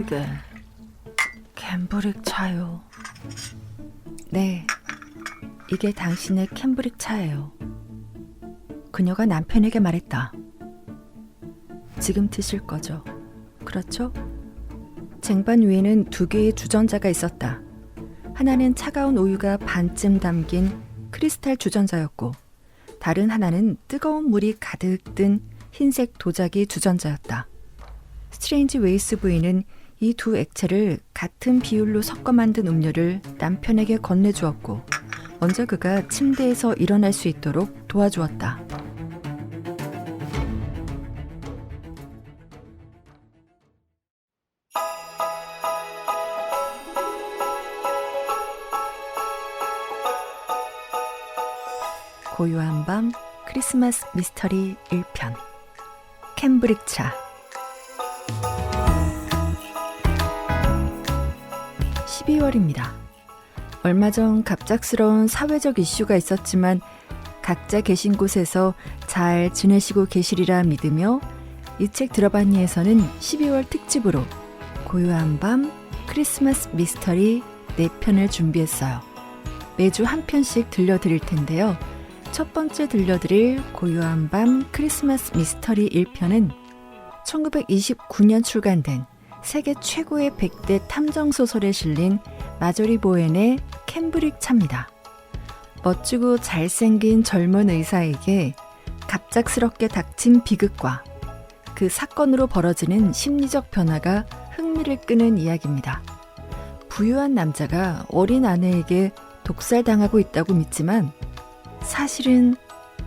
그게 캠브릭 차요. 네, 이게 당신의 캠브릭 차예요. 그녀가 남편에게 말했다. 지금 드실 거죠? 그렇죠? 쟁반 위에는 2개의 주전자가 있었다. 하나는 차가운 우유가 반쯤 담긴 크리스탈 주전자였고, 다른 하나는 뜨거운 물이 가득 든 흰색 도자기 주전자였다. 스트레인지 웨이스 부인은 이 2 액체를 같은 비율로 섞어 만든 음료를 남편에게 건네주었고, 먼저 그가 침대에서 일어날 수 있도록 도와주었다. 고요한 밤 크리스마스 미스터리 1편 캠브릭 차. 12월입니다. 얼마 전 갑작스러운 사회적 이슈가 있었지만 각자 계신 곳에서 잘 지내시고 계시리라 믿으며 이 책 들어봤니에서는 12월 특집으로 고요한 밤 크리스마스 미스터리 4편을 준비했어요. 매주 한 편씩 들려드릴 텐데요. 첫 번째 들려드릴 고요한 밤 크리스마스 미스터리 1편은 1929년 출간된 세계 최고의 100대 탐정소설에 실린 마조리 보웬의 캠브릭 차입니다. 멋지고 잘생긴 젊은 의사에게 갑작스럽게 닥친 비극과 그 사건으로 벌어지는 심리적 변화가 흥미를 끄는 이야기입니다. 부유한 남자가 어린 아내에게 독살당하고 있다고 믿지만 사실은,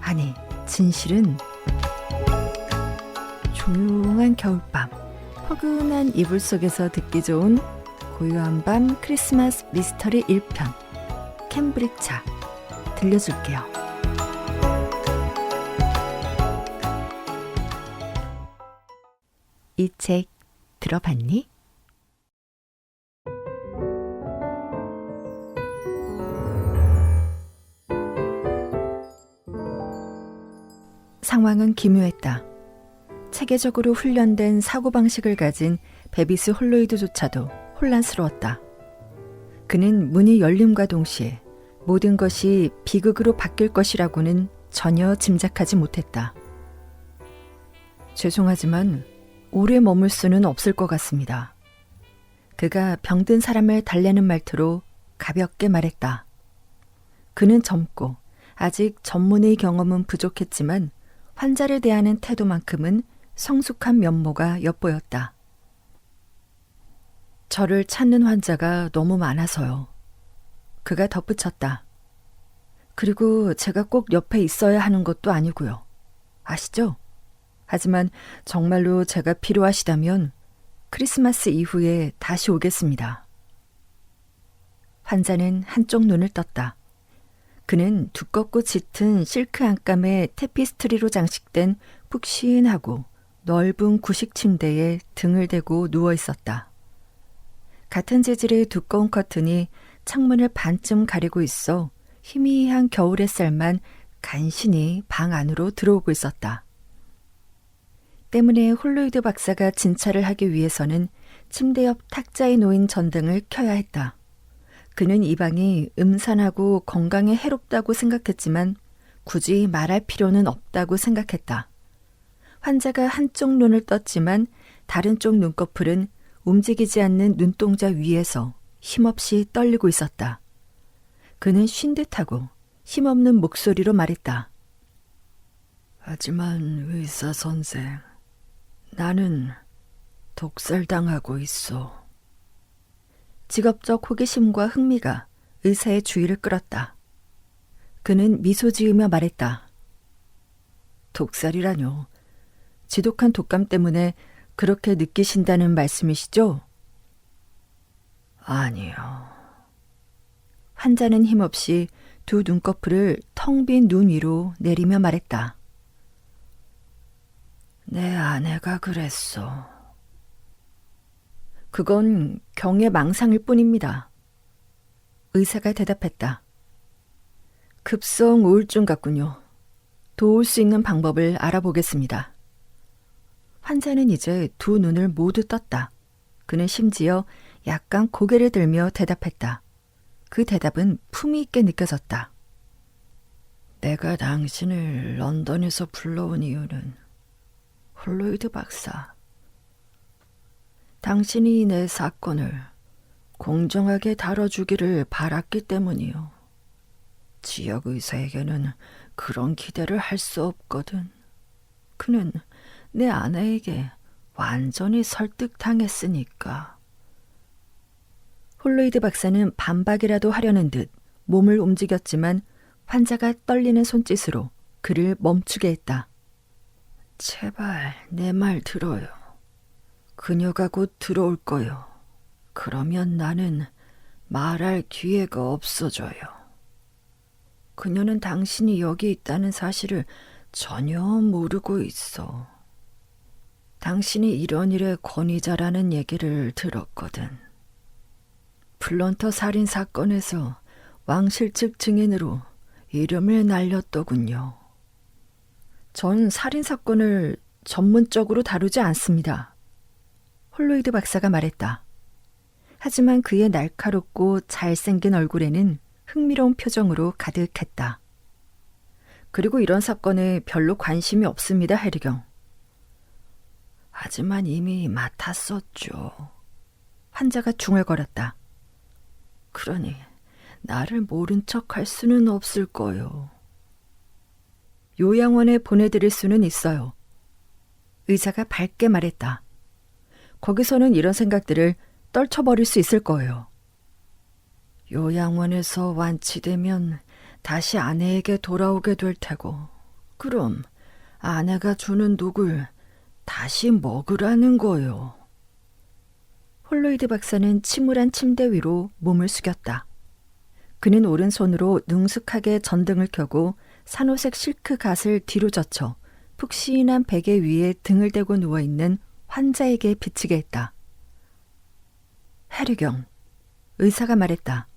아니 진실은 조용한 겨울밤, 포근한 이불 속에서 듣기 좋은 고요한 밤 크리스마스 미스터리 1편 캠브릭 차 들려줄게요. 이 책 들어봤니? 상황은 기묘했다. 체계적으로 훈련된 사고방식을 가진 베비스 홀로이드조차도 혼란스러웠다. 그는 문이 열림과 동시에 모든 것이 비극으로 바뀔 것이라고는 전혀 짐작하지 못했다. 죄송하지만 오래 머물 수는 없을 것 같습니다. 그가 병든 사람을 달래는 말투로 가볍게 말했다. 그는 젊고 아직 전문의 경험은 부족했지만 환자를 대하는 태도만큼은 성숙한 면모가 엿보였다. 저를 찾는 환자가 너무 많아서요. 그가 덧붙였다. 그리고 제가 꼭 옆에 있어야 하는 것도 아니고요. 아시죠? 하지만 정말로 제가 필요하시다면 크리스마스 이후에 다시 오겠습니다. 환자는 한쪽 눈을 떴다. 그는 두껍고 짙은 실크 안감의 테피스트리로 장식된 푹신하고 넓은 구식 침대에 등을 대고 누워 있었다. 같은 재질의 두꺼운 커튼이 창문을 반쯤 가리고 있어 희미한 겨울 햇살만 간신히 방 안으로 들어오고 있었다. 때문에 홀로이드 박사가 진찰을 하기 위해서는 침대 옆 탁자에 놓인 전등을 켜야 했다. 그는 이 방이 음산하고 건강에 해롭다고 생각했지만 굳이 말할 필요는 없다고 생각했다. 환자가 한쪽 눈을 떴지만 다른 쪽 눈꺼풀은 움직이지 않는 눈동자 위에서 힘없이 떨리고 있었다. 그는 쉰 듯하고 힘없는 목소리로 말했다. 하지만 의사 선생, 나는 독살당하고 있어. 직업적 호기심과 흥미가 의사의 주의를 끌었다. 그는 미소 지으며 말했다. 독살이라뇨. 지독한 독감 때문에 그렇게 느끼신다는 말씀이시죠? 아니요. 환자는 힘없이 2 눈꺼풀을 텅 빈 눈 위로 내리며 말했다. 내 아내가 그랬어. 그건 경의 망상일 뿐입니다. 의사가 대답했다. 급성 우울증 같군요. 도울 수 있는 방법을 알아보겠습니다. 환자는 이제 2 눈을 모두 떴다. 그는 심지어 약간 고개를 들며 대답했다. 그 대답은 품위 있게 느껴졌다. 내가 당신을 런던에서 불러온 이유는 홀로이드 박사. 당신이 내 사건을 공정하게 다뤄주기를 바랐기 때문이요. 지역 의사에게는 그런 기대를 할 수 없거든. 그는 내 아내에게 완전히 설득당했으니까. 홀로이드 박사는 반박이라도 하려는 듯 몸을 움직였지만 환자가 떨리는 손짓으로 그를 멈추게 했다. 제발 내 말 들어요. 그녀가 곧 들어올 거요. 그러면 나는 말할 기회가 없어져요. 그녀는 당신이 여기 있다는 사실을 전혀 모르고 있어. 당신이 이런 일의 권위자라는 얘기를 들었거든. 플런터 살인 사건에서 왕실 측 증인으로 이름을 날렸더군요. 전 살인 사건을 전문적으로 다루지 않습니다. 홀로이드 박사가 말했다. 하지만 그의 날카롭고 잘생긴 얼굴에는 흥미로운 표정으로 가득했다. 그리고 이런 사건에 별로 관심이 없습니다, 해리경. 하지만 이미 맡았었죠. 환자가 중얼거렸다. 그러니 나를 모른 척 할 수는 없을 거요. 요양원에 보내드릴 수는 있어요. 의사가 밝게 말했다. 거기서는 이런 생각들을 떨쳐버릴 수 있을 거예요. 요양원에서 완치되면 다시 아내에게 돌아오게 될 테고, 그럼 아내가 주는 독을 다시 먹으라는 거요. 홀로이드 박사는 침울한 침대 위로 몸을 숙였다. 그는 오른손으로 능숙하게 전등을 켜고 산호색 실크 갓을 뒤로 젖혀 푹신한 베개 위에 등을 대고 누워있는 환자에게 비치게 했다. 해리경, 의사가 말했다.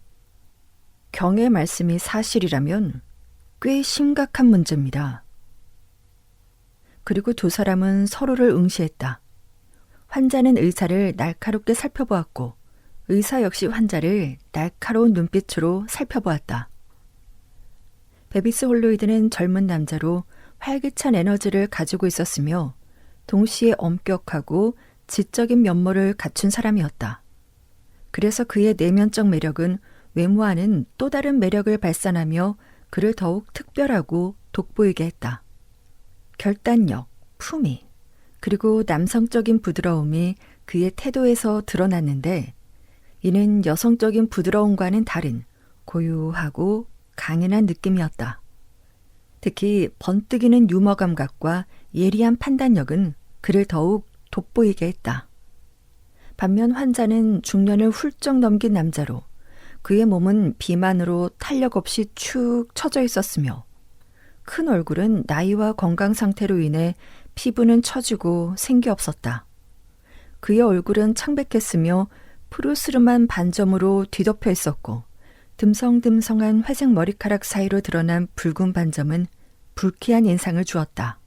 경의 말씀이 사실이라면 꽤 심각한 문제입니다. 그리고 두 사람은 서로를 응시했다. 환자는 의사를 날카롭게 살펴보았고 의사 역시 환자를 날카로운 눈빛으로 살펴보았다. 베비스 홀로이드는 젊은 남자로 활기찬 에너지를 가지고 있었으며 동시에 엄격하고 지적인 면모를 갖춘 사람이었다. 그래서 그의 내면적 매력은 외모와는 또 다른 매력을 발산하며 그를 더욱 특별하고 돋보이게 했다. 결단력, 품위, 그리고 남성적인 부드러움이 그의 태도에서 드러났는데 이는 여성적인 부드러움과는 다른 고요하고 강인한 느낌이었다. 특히 번뜩이는 유머 감각과 예리한 판단력은 그를 더욱 돋보이게 했다. 반면 환자는 중년을 훌쩍 넘긴 남자로 그의 몸은 비만으로 탄력 없이 축 처져 있었으며 큰 얼굴은 나이와 건강 상태로 인해 피부는 처지고 생기 없었다. 그의 얼굴은 창백했으며 푸르스름한 반점으로 뒤덮여 있었고 듬성듬성한 회색 머리카락 사이로 드러난 붉은 반점은 불쾌한 인상을 주었다.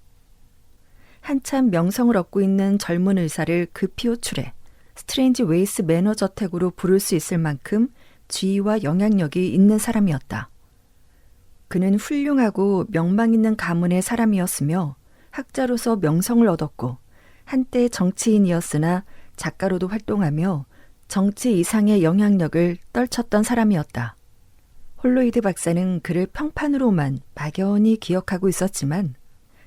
한참 명성을 얻고 있는 젊은 의사를 급히 호출해 스트레인지 웨이스 매너 저택으로 부를 수 있을 만큼 지위와 영향력이 있는 사람이었다. 그는 훌륭하고 명망 있는 가문의 사람이었으며 학자로서 명성을 얻었고 한때 정치인이었으나 작가로도 활동하며 정치 이상의 영향력을 떨쳤던 사람이었다. 홀로이드 박사는 그를 평판으로만 막연히 기억하고 있었지만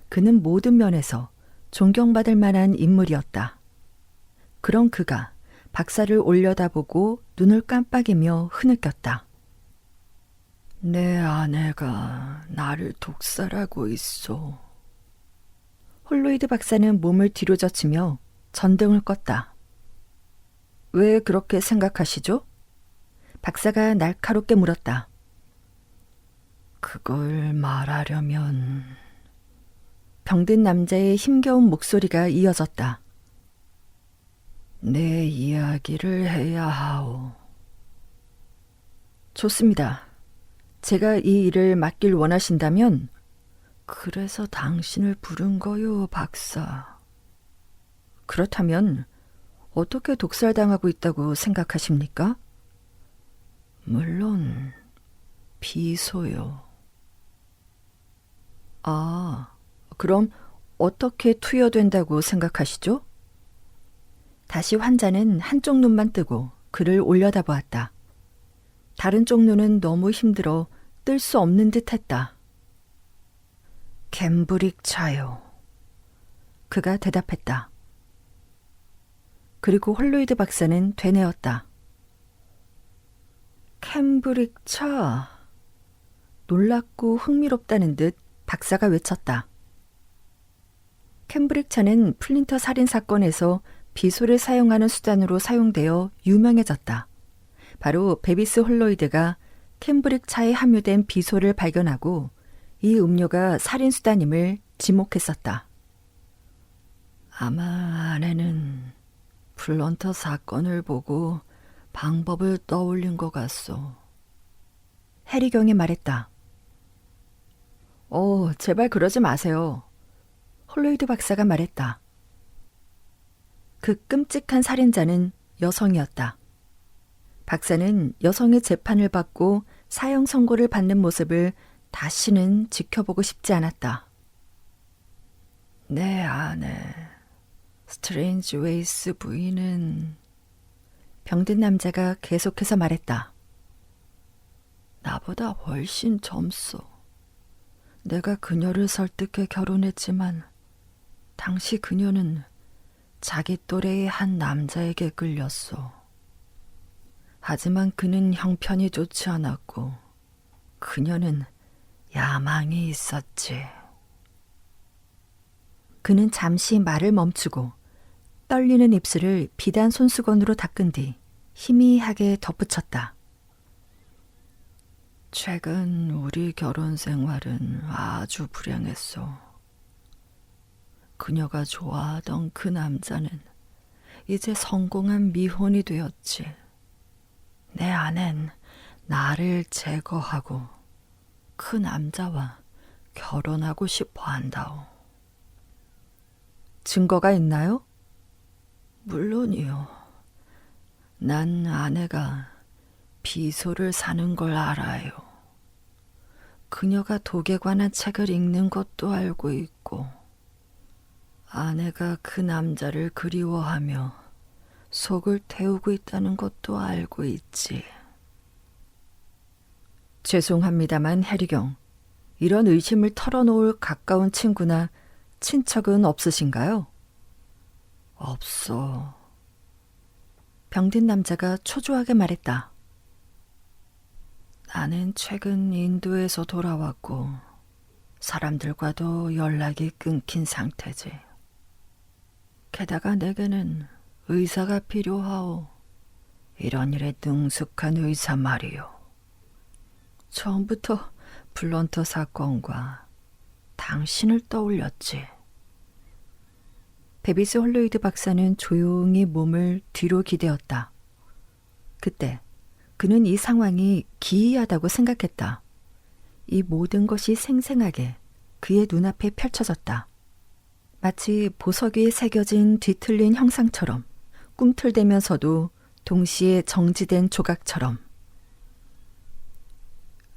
그는 모든 면에서 존경받을 만한 인물이었다. 그런 그가 박사를 올려다보고 눈을 깜빡이며 흐느꼈다. 내 아내가 나를 독살하고 있어. 홀로이드 박사는 몸을 뒤로 젖히며 전등을 껐다. 왜 그렇게 생각하시죠? 박사가 날카롭게 물었다. 그걸 말하려면... 병든 남자의 힘겨운 목소리가 이어졌다. 내 이야기를 해야 하오. 좋습니다. 제가 이 일을 맡길 원하신다면 그래서 당신을 부른 거요, 박사. 그렇다면 어떻게 독살당하고 있다고 생각하십니까? 물론 비소요. 아, 그럼 어떻게 투여된다고 생각하시죠? 다시 환자는 한쪽 눈만 뜨고 그를 올려다보았다. 다른 쪽 눈은 너무 힘들어 뜰 수 없는 듯 했다. 캠브릭 차요. 그가 대답했다. 그리고 홀로이드 박사는 되뇌었다. 캠브릭 차. 놀랍고 흥미롭다는 듯 박사가 외쳤다. 캠브릭 차는 플린터 살인 사건에서 비소를 사용하는 수단으로 사용되어 유명해졌다. 바로 베비스 홀로이드가 캠브릭 차에 함유된 비소를 발견하고 이 음료가 살인 수단임을 지목했었다. 아마 아내는 플런터 사건을 보고 방법을 떠올린 것 같소. 해리경이 말했다. 제발 그러지 마세요. 홀로이드 박사가 말했다. 그 끔찍한 살인자는 여성이었다. 박사는 여성의 재판을 받고 사형 선고를 받는 모습을 다시는 지켜보고 싶지 않았다. 내 아내, 스트레인지 웨이스 부인은 병든 남자가 계속해서 말했다. 나보다 훨씬 젊소. 내가 그녀를 설득해 결혼했지만 당시 그녀는 자기 또래의 한 남자에게 끌렸소. 하지만 그는 형편이 좋지 않았고 그녀는 야망이 있었지. 그는 잠시 말을 멈추고 떨리는 입술을 비단 손수건으로 닦은 뒤 희미하게 덧붙였다. 최근 우리 결혼 생활은 아주 불행했소. 그녀가 좋아하던 그 남자는 이제 성공한 미혼이 되었지. 내 아낸 나를 제거하고 그 남자와 결혼하고 싶어 한다오. 증거가 있나요? 물론이요. 난 아내가 비소를 사는 걸 알아요. 그녀가 독에 관한 책을 읽는 것도 알고 있고 아내가 그 남자를 그리워하며 속을 태우고 있다는 것도 알고 있지. 죄송합니다만 해리경, 이런 의심을 털어놓을 가까운 친구나 친척은 없으신가요? 없어. 병든 남자가 초조하게 말했다. 나는 최근 인도에서 돌아왔고 사람들과도 연락이 끊긴 상태지. 게다가 내게는 의사가 필요하오. 이런 일에 능숙한 의사 말이요. 처음부터 플런터 사건과 당신을 떠올렸지. 베비스 홀로이드 박사는 조용히 몸을 뒤로 기대었다. 그때 그는 이 상황이 기이하다고 생각했다. 이 모든 것이 생생하게 그의 눈앞에 펼쳐졌다. 마치 보석 위에 새겨진 뒤틀린 형상처럼 꿈틀대면서도 동시에 정지된 조각처럼.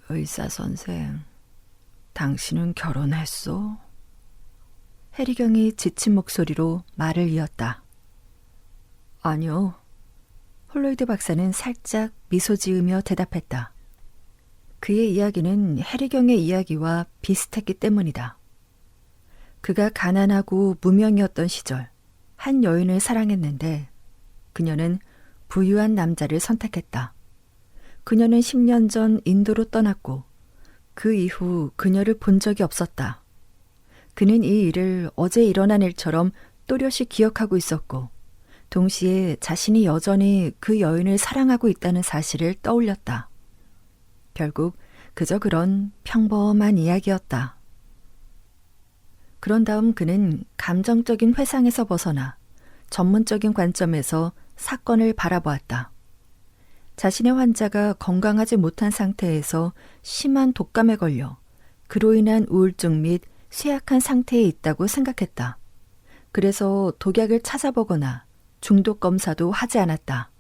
의사 선생, 당신은 결혼했소? 해리경이 지친 목소리로 말을 이었다. 아니요. 홀로이드 박사는 살짝 미소 지으며 대답했다. 그의 이야기는 해리경의 이야기와 비슷했기 때문이다. 그가 가난하고 무명이었던 시절 한 여인을 사랑했는데 그녀는 부유한 남자를 선택했다. 그녀는 10년 전 인도로 떠났고 그 이후 그녀를 본 적이 없었다. 그는 이 일을 어제 일어난 일처럼 또렷이 기억하고 있었고 동시에 자신이 여전히 그 여인을 사랑하고 있다는 사실을 떠올렸다. 결국 그저 그런 평범한 이야기였다. 그런 다음 그는 감정적인 회상에서 벗어나 전문적인 관점에서 사건을 바라보았다. 자신의 환자가 건강하지 못한 상태에서 심한 독감에 걸려 그로 인한 우울증 및 쇠약한 상태에 있다고 생각했다. 그래서 독약을 찾아보거나 중독 검사도 하지 않았다.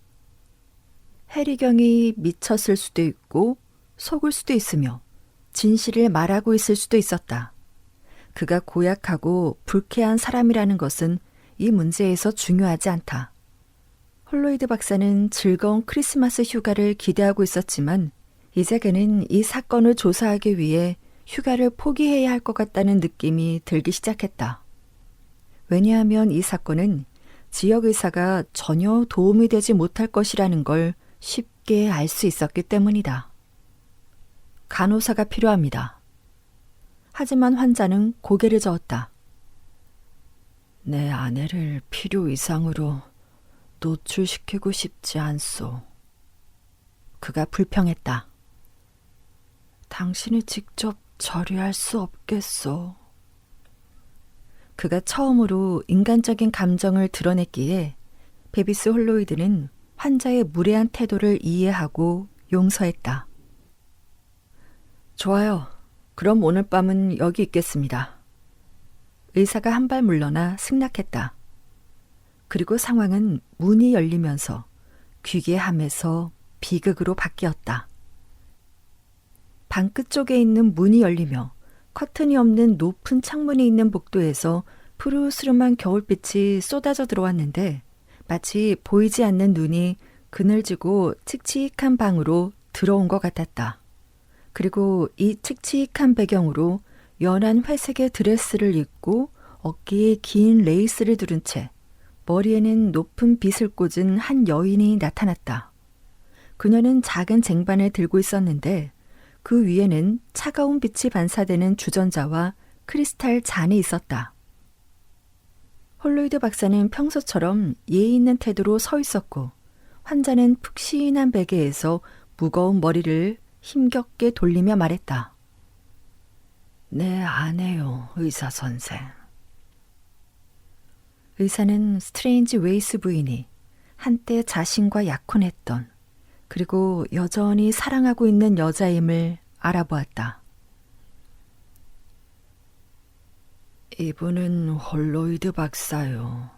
해리경이 미쳤을 수도 있고 속을 수도 있으며 진실을 말하고 있을 수도 있었다. 그가 고약하고 불쾌한 사람이라는 것은 이 문제에서 중요하지 않다. 홀로이드 박사는 즐거운 크리스마스 휴가를 기대하고 있었지만 이제 그는 이 사건을 조사하기 위해 휴가를 포기해야 할 것 같다는 느낌이 들기 시작했다. 왜냐하면 이 사건은 지역의사가 전혀 도움이 되지 못할 것이라는 걸 쉽게 알 수 있었기 때문이다. 간호사가 필요합니다. 하지만 환자는 고개를 저었다. 내 아내를 필요 이상으로 노출시키고 싶지 않소. 그가 불평했다. 당신이 직접 처리할 수 없겠소. 그가 처음으로 인간적인 감정을 드러냈기에 베비스 홀로이드는 환자의 무례한 태도를 이해하고 용서했다. 좋아요. 그럼 오늘 밤은 여기 있겠습니다. 의사가 한 발 물러나 승낙했다. 그리고 상황은 문이 열리면서 귀괴함에서 비극으로 바뀌었다. 방 끝쪽에 있는 문이 열리며 커튼이 없는 높은 창문이 있는 복도에서 푸르스름한 겨울빛이 쏟아져 들어왔는데 마치 보이지 않는 눈이 그늘지고 칙칙한 방으로 들어온 것 같았다. 그리고 이 칙칙한 배경으로 연한 회색의 드레스를 입고 어깨에 긴 레이스를 두른 채 머리에는 높은 빗을 꽂은 한 여인이 나타났다. 그녀는 작은 쟁반을 들고 있었는데 그 위에는 차가운 빛이 반사되는 주전자와 크리스탈 잔이 있었다. 홀로이드 박사는 평소처럼 예의 있는 태도로 서 있었고 환자는 푹신한 베개에서 무거운 머리를 힘겹게 돌리며 말했다. 내 아내요, 의사 선생. 의사는 스트레인지 웨이스 부인이 한때 자신과 약혼했던 그리고 여전히 사랑하고 있는 여자임을 알아보았다. 이분은 홀로이드 박사요.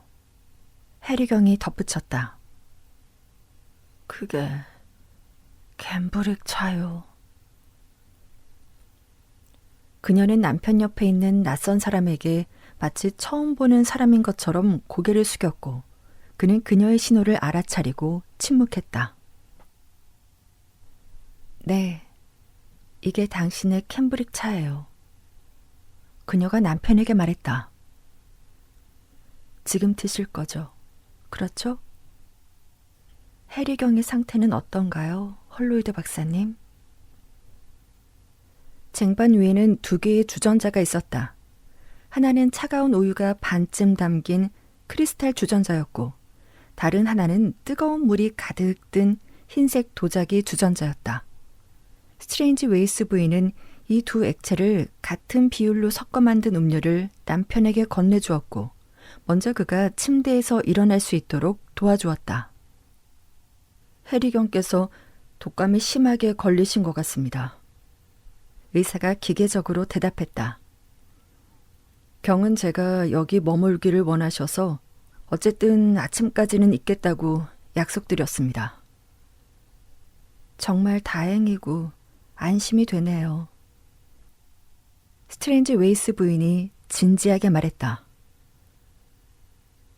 해리경이 덧붙였다. 그게 캠브릭 차요. 그녀는 남편 옆에 있는 낯선 사람에게 마치 처음 보는 사람인 것처럼 고개를 숙였고 그는 그녀의 신호를 알아차리고 침묵했다. 네, 이게 당신의 캠브릭 차예요. 그녀가 남편에게 말했다. 지금 드실 거죠? 그렇죠? 해리경의 상태는 어떤가요, 홀로이드 박사님? 쟁반 위에는 2개의 주전자가 있었다. 하나는 차가운 우유가 반쯤 담긴 크리스탈 주전자였고 다른 하나는 뜨거운 물이 가득 든 흰색 도자기 주전자였다. 스트레인지 웨이스 부인은 이 2 액체를 같은 비율로 섞어 만든 음료를 남편에게 건네주었고 먼저 그가 침대에서 일어날 수 있도록 도와주었다. 해리경께서 독감이 심하게 걸리신 것 같습니다. 의사가 기계적으로 대답했다. 경은 제가 여기 머물기를 원하셔서 어쨌든 아침까지는 있겠다고 약속드렸습니다. 정말 다행이고 안심이 되네요. 스트레인지 웨이스 부인이 진지하게 말했다.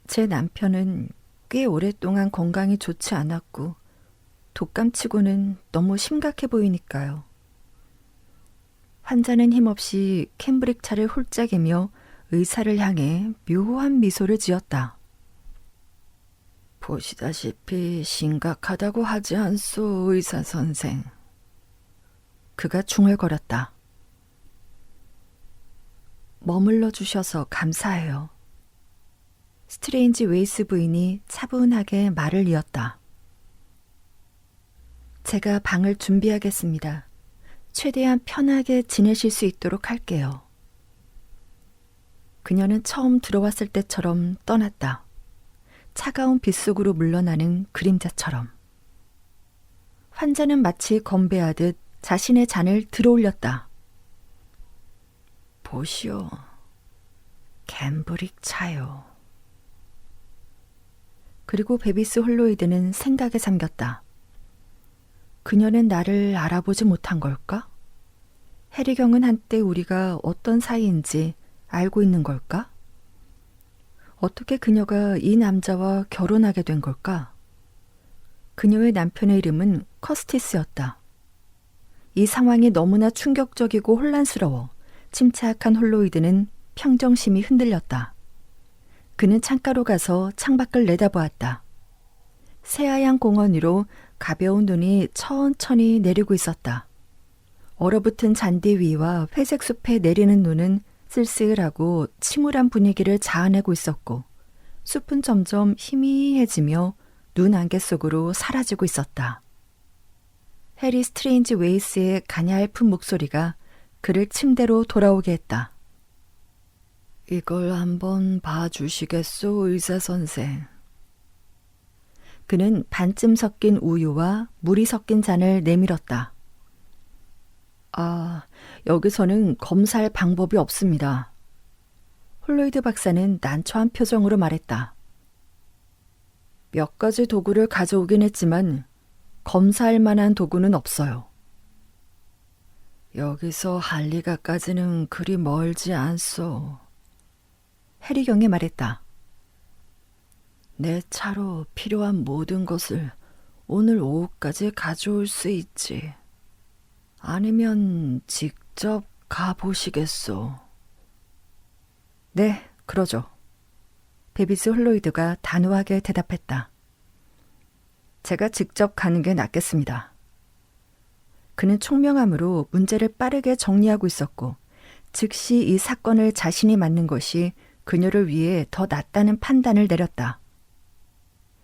제 남편은 꽤 오랫동안 건강이 좋지 않았고 독감치고는 너무 심각해 보이니까요. 환자는 힘없이 캠브릭 차를 홀짝이며 의사를 향해 묘한 미소를 지었다. 보시다시피 심각하다고 하지 않소, 의사 선생. 그가 중얼거렸다. 머물러 주셔서 감사해요. 스트레인지 웨이스 부인이 차분하게 말을 이었다. 제가 방을 준비하겠습니다. 최대한 편하게 지내실 수 있도록 할게요. 그녀는 처음 들어왔을 때처럼 떠났다. 차가운 빗속으로 물러나는 그림자처럼. 환자는 마치 건배하듯 자신의 잔을 들어올렸다. 보시오. 캠브릭 차요. 그리고 베비스 홀로이드는 생각에 잠겼다. 그녀는 나를 알아보지 못한 걸까? 해리경은 한때 우리가 어떤 사이인지 알고 있는 걸까? 어떻게 그녀가 이 남자와 결혼하게 된 걸까? 그녀의 남편의 이름은 커스티스였다. 이 상황이 너무나 충격적이고 혼란스러워 침착한 홀로이드는 평정심이 흔들렸다. 그는 창가로 가서 창밖을 내다보았다. 새하얀 공원 위로 가벼운 눈이 천천히 내리고 있었다. 얼어붙은 잔디 위와 회색 숲에 내리는 눈은 쓸쓸하고 침울한 분위기를 자아내고 있었고 숲은 점점 희미해지며 눈 안개 속으로 사라지고 있었다. 해리 스트레인지 웨이스의 가냘픈 목소리가 그를 침대로 돌아오게 했다. 이걸 한번 봐주시겠소, 의사 선생. 그는 반쯤 섞인 우유와 물이 섞인 잔을 내밀었다. 여기서는 검사할 방법이 없습니다. 홀로이드 박사는 난처한 표정으로 말했다. 몇 가지 도구를 가져오긴 했지만 검사할 만한 도구는 없어요. 여기서 할리가까지는 그리 멀지 않소. 해리경이 말했다. 내 차로 필요한 모든 것을 오늘 오후까지 가져올 수 있지. 아니면 직접 가보시겠소? 네, 그러죠. 베비스 홀로이드가 단호하게 대답했다. 제가 직접 가는 게 낫겠습니다. 그는 총명함으로 문제를 빠르게 정리하고 있었고 즉시 이 사건을 자신이 맡는 것이 그녀를 위해 더 낫다는 판단을 내렸다.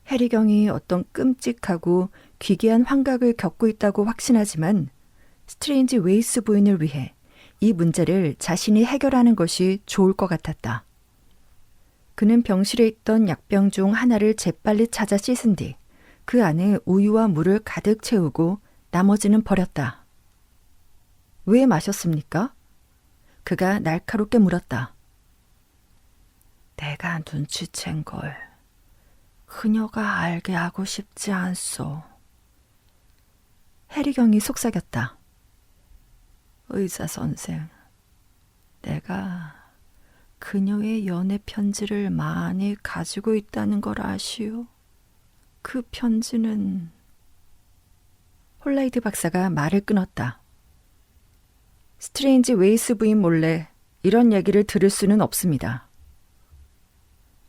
해리경이 어떤 끔찍하고 기괴한 환각을 겪고 있다고 확신하지만 스트레인지 웨이스 부인을 위해 이 문제를 자신이 해결하는 것이 좋을 것 같았다. 그는 병실에 있던 약병 중 하나를 재빨리 찾아 씻은 뒤 그 안에 우유와 물을 가득 채우고 나머지는 버렸다. 왜 마셨습니까? 그가 날카롭게 물었다. 내가 눈치챈 걸 그녀가 알게 하고 싶지 않소. 해리경이 속삭였다. 의사 선생, 내가 그녀의 연애 편지를 많이 가지고 있다는 걸 아시오? 그 편지는... 홀라이드 박사가 말을 끊었다. 스트레인지 웨이스 부인 몰래 이런 얘기를 들을 수는 없습니다.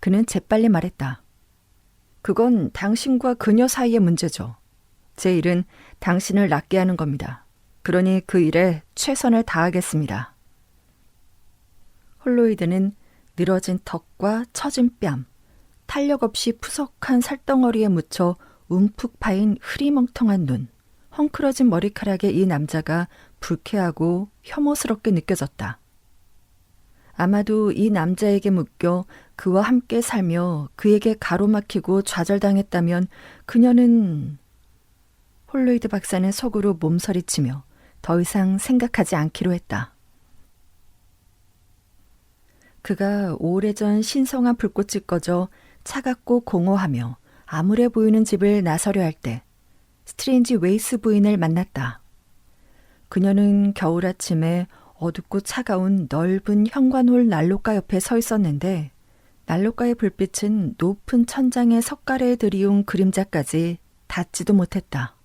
그는 재빨리 말했다. 그건 당신과 그녀 사이의 문제죠. 제 일은 당신을 낫게 하는 겁니다. 그러니 그 일에 최선을 다하겠습니다. 홀로이드는 늘어진 턱과 처진 뺨, 탄력 없이 푸석한 살덩어리에 묻혀 움푹 파인 흐리멍텅한 눈, 헝클어진 머리카락의 이 남자가 불쾌하고 혐오스럽게 느껴졌다. 아마도 이 남자에게 묶여 그와 함께 살며 그에게 가로막히고 좌절당했다면 그녀는... 홀로이드 박사는 속으로 몸서리치며 더 이상 생각하지 않기로 했다. 그가 오래전 신성한 불꽃이 꺼져 차갑고 공허하며 암울해 보이는 집을 나서려 할 때 스트레인지 웨이스 부인을 만났다. 그녀는 겨울 아침에 어둡고 차가운 넓은 현관홀 난로가 옆에 서 있었는데 난로가의 불빛은 높은 천장의 석가래에 들이운 그림자까지 닿지도 못했다.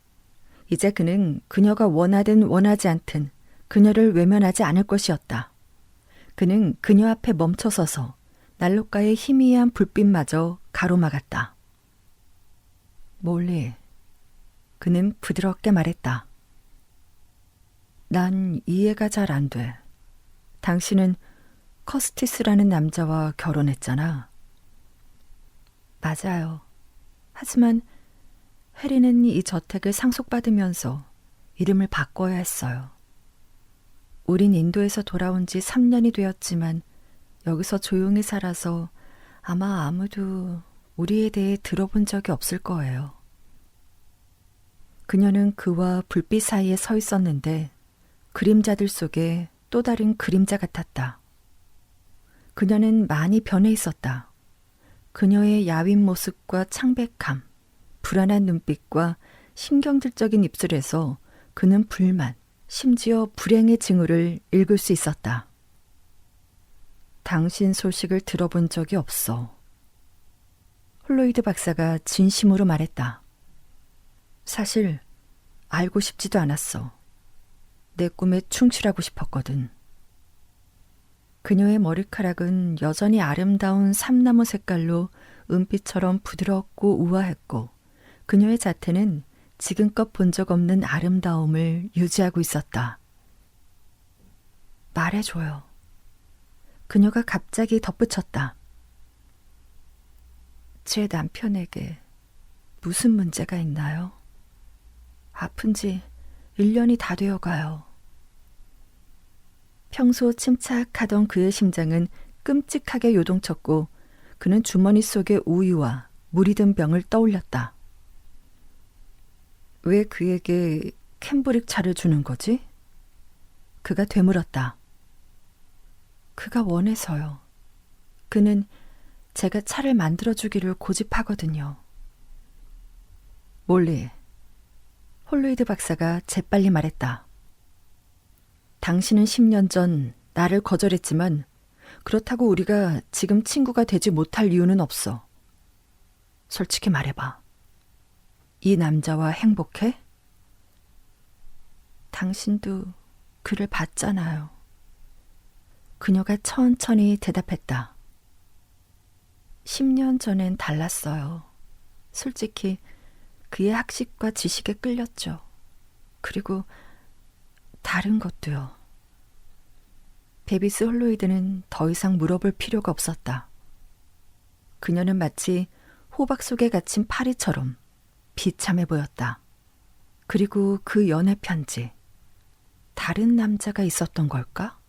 이제 그는 그녀가 원하든 원하지 않든 그녀를 외면하지 않을 것이었다. 그는 그녀 앞에 멈춰서서 난로가의 희미한 불빛마저 가로막았다. 몰리, 그는 부드럽게 말했다. 난 이해가 잘 안 돼. 당신은 커스티스라는 남자와 결혼했잖아. 맞아요. 하지만 해리는 이 저택을 상속받으면서 이름을 바꿔야 했어요. 우린 인도에서 돌아온 지 3년이 되었지만 여기서 조용히 살아서 아마 아무도 우리에 대해 들어본 적이 없을 거예요. 그녀는 그와 불빛 사이에 서 있었는데 그림자들 속에 또 다른 그림자 같았다. 그녀는 많이 변해 있었다. 그녀의 야윈 모습과 창백함, 불안한 눈빛과 신경질적인 입술에서 그는 불만, 심지어 불행의 징후를 읽을 수 있었다. 당신 소식을 들어본 적이 없어. 홀로이드 박사가 진심으로 말했다. 사실 알고 싶지도 않았어. 내 꿈에 충실하고 싶었거든. 그녀의 머리카락은 여전히 아름다운 삼나무 색깔로 은빛처럼 부드럽고 우아했고 그녀의 자태는 지금껏 본 적 없는 아름다움을 유지하고 있었다. 말해줘요. 그녀가 갑자기 덧붙였다. 제 남편에게 무슨 문제가 있나요? 아픈 지 1년이 다 되어가요. 평소 침착하던 그의 심장은 끔찍하게 요동쳤고 그는 주머니 속의 우유와 물이 든 병을 떠올렸다. 왜 그에게 캠브릭 차를 주는 거지? 그가 되물었다. 그가 원해서요. 그는 제가 차를 만들어주기를 고집하거든요. 몰리, 홀로이드 박사가 재빨리 말했다. 당신은 10년 전 나를 거절했지만 그렇다고 우리가 지금 친구가 되지 못할 이유는 없어. 솔직히 말해봐. 이 남자와 행복해? 당신도 그를 봤잖아요. 그녀가 천천히 대답했다. 10년 전엔 달랐어요. 솔직히 그의 학식과 지식에 끌렸죠. 그리고 다른 것도요. 베비스 홀로이드는 더 이상 물어볼 필요가 없었다. 그녀는 마치 호박 속에 갇힌 파리처럼 비참해 보였다. 그리고 그 연애 편지. 다른 남자가 있었던 걸까?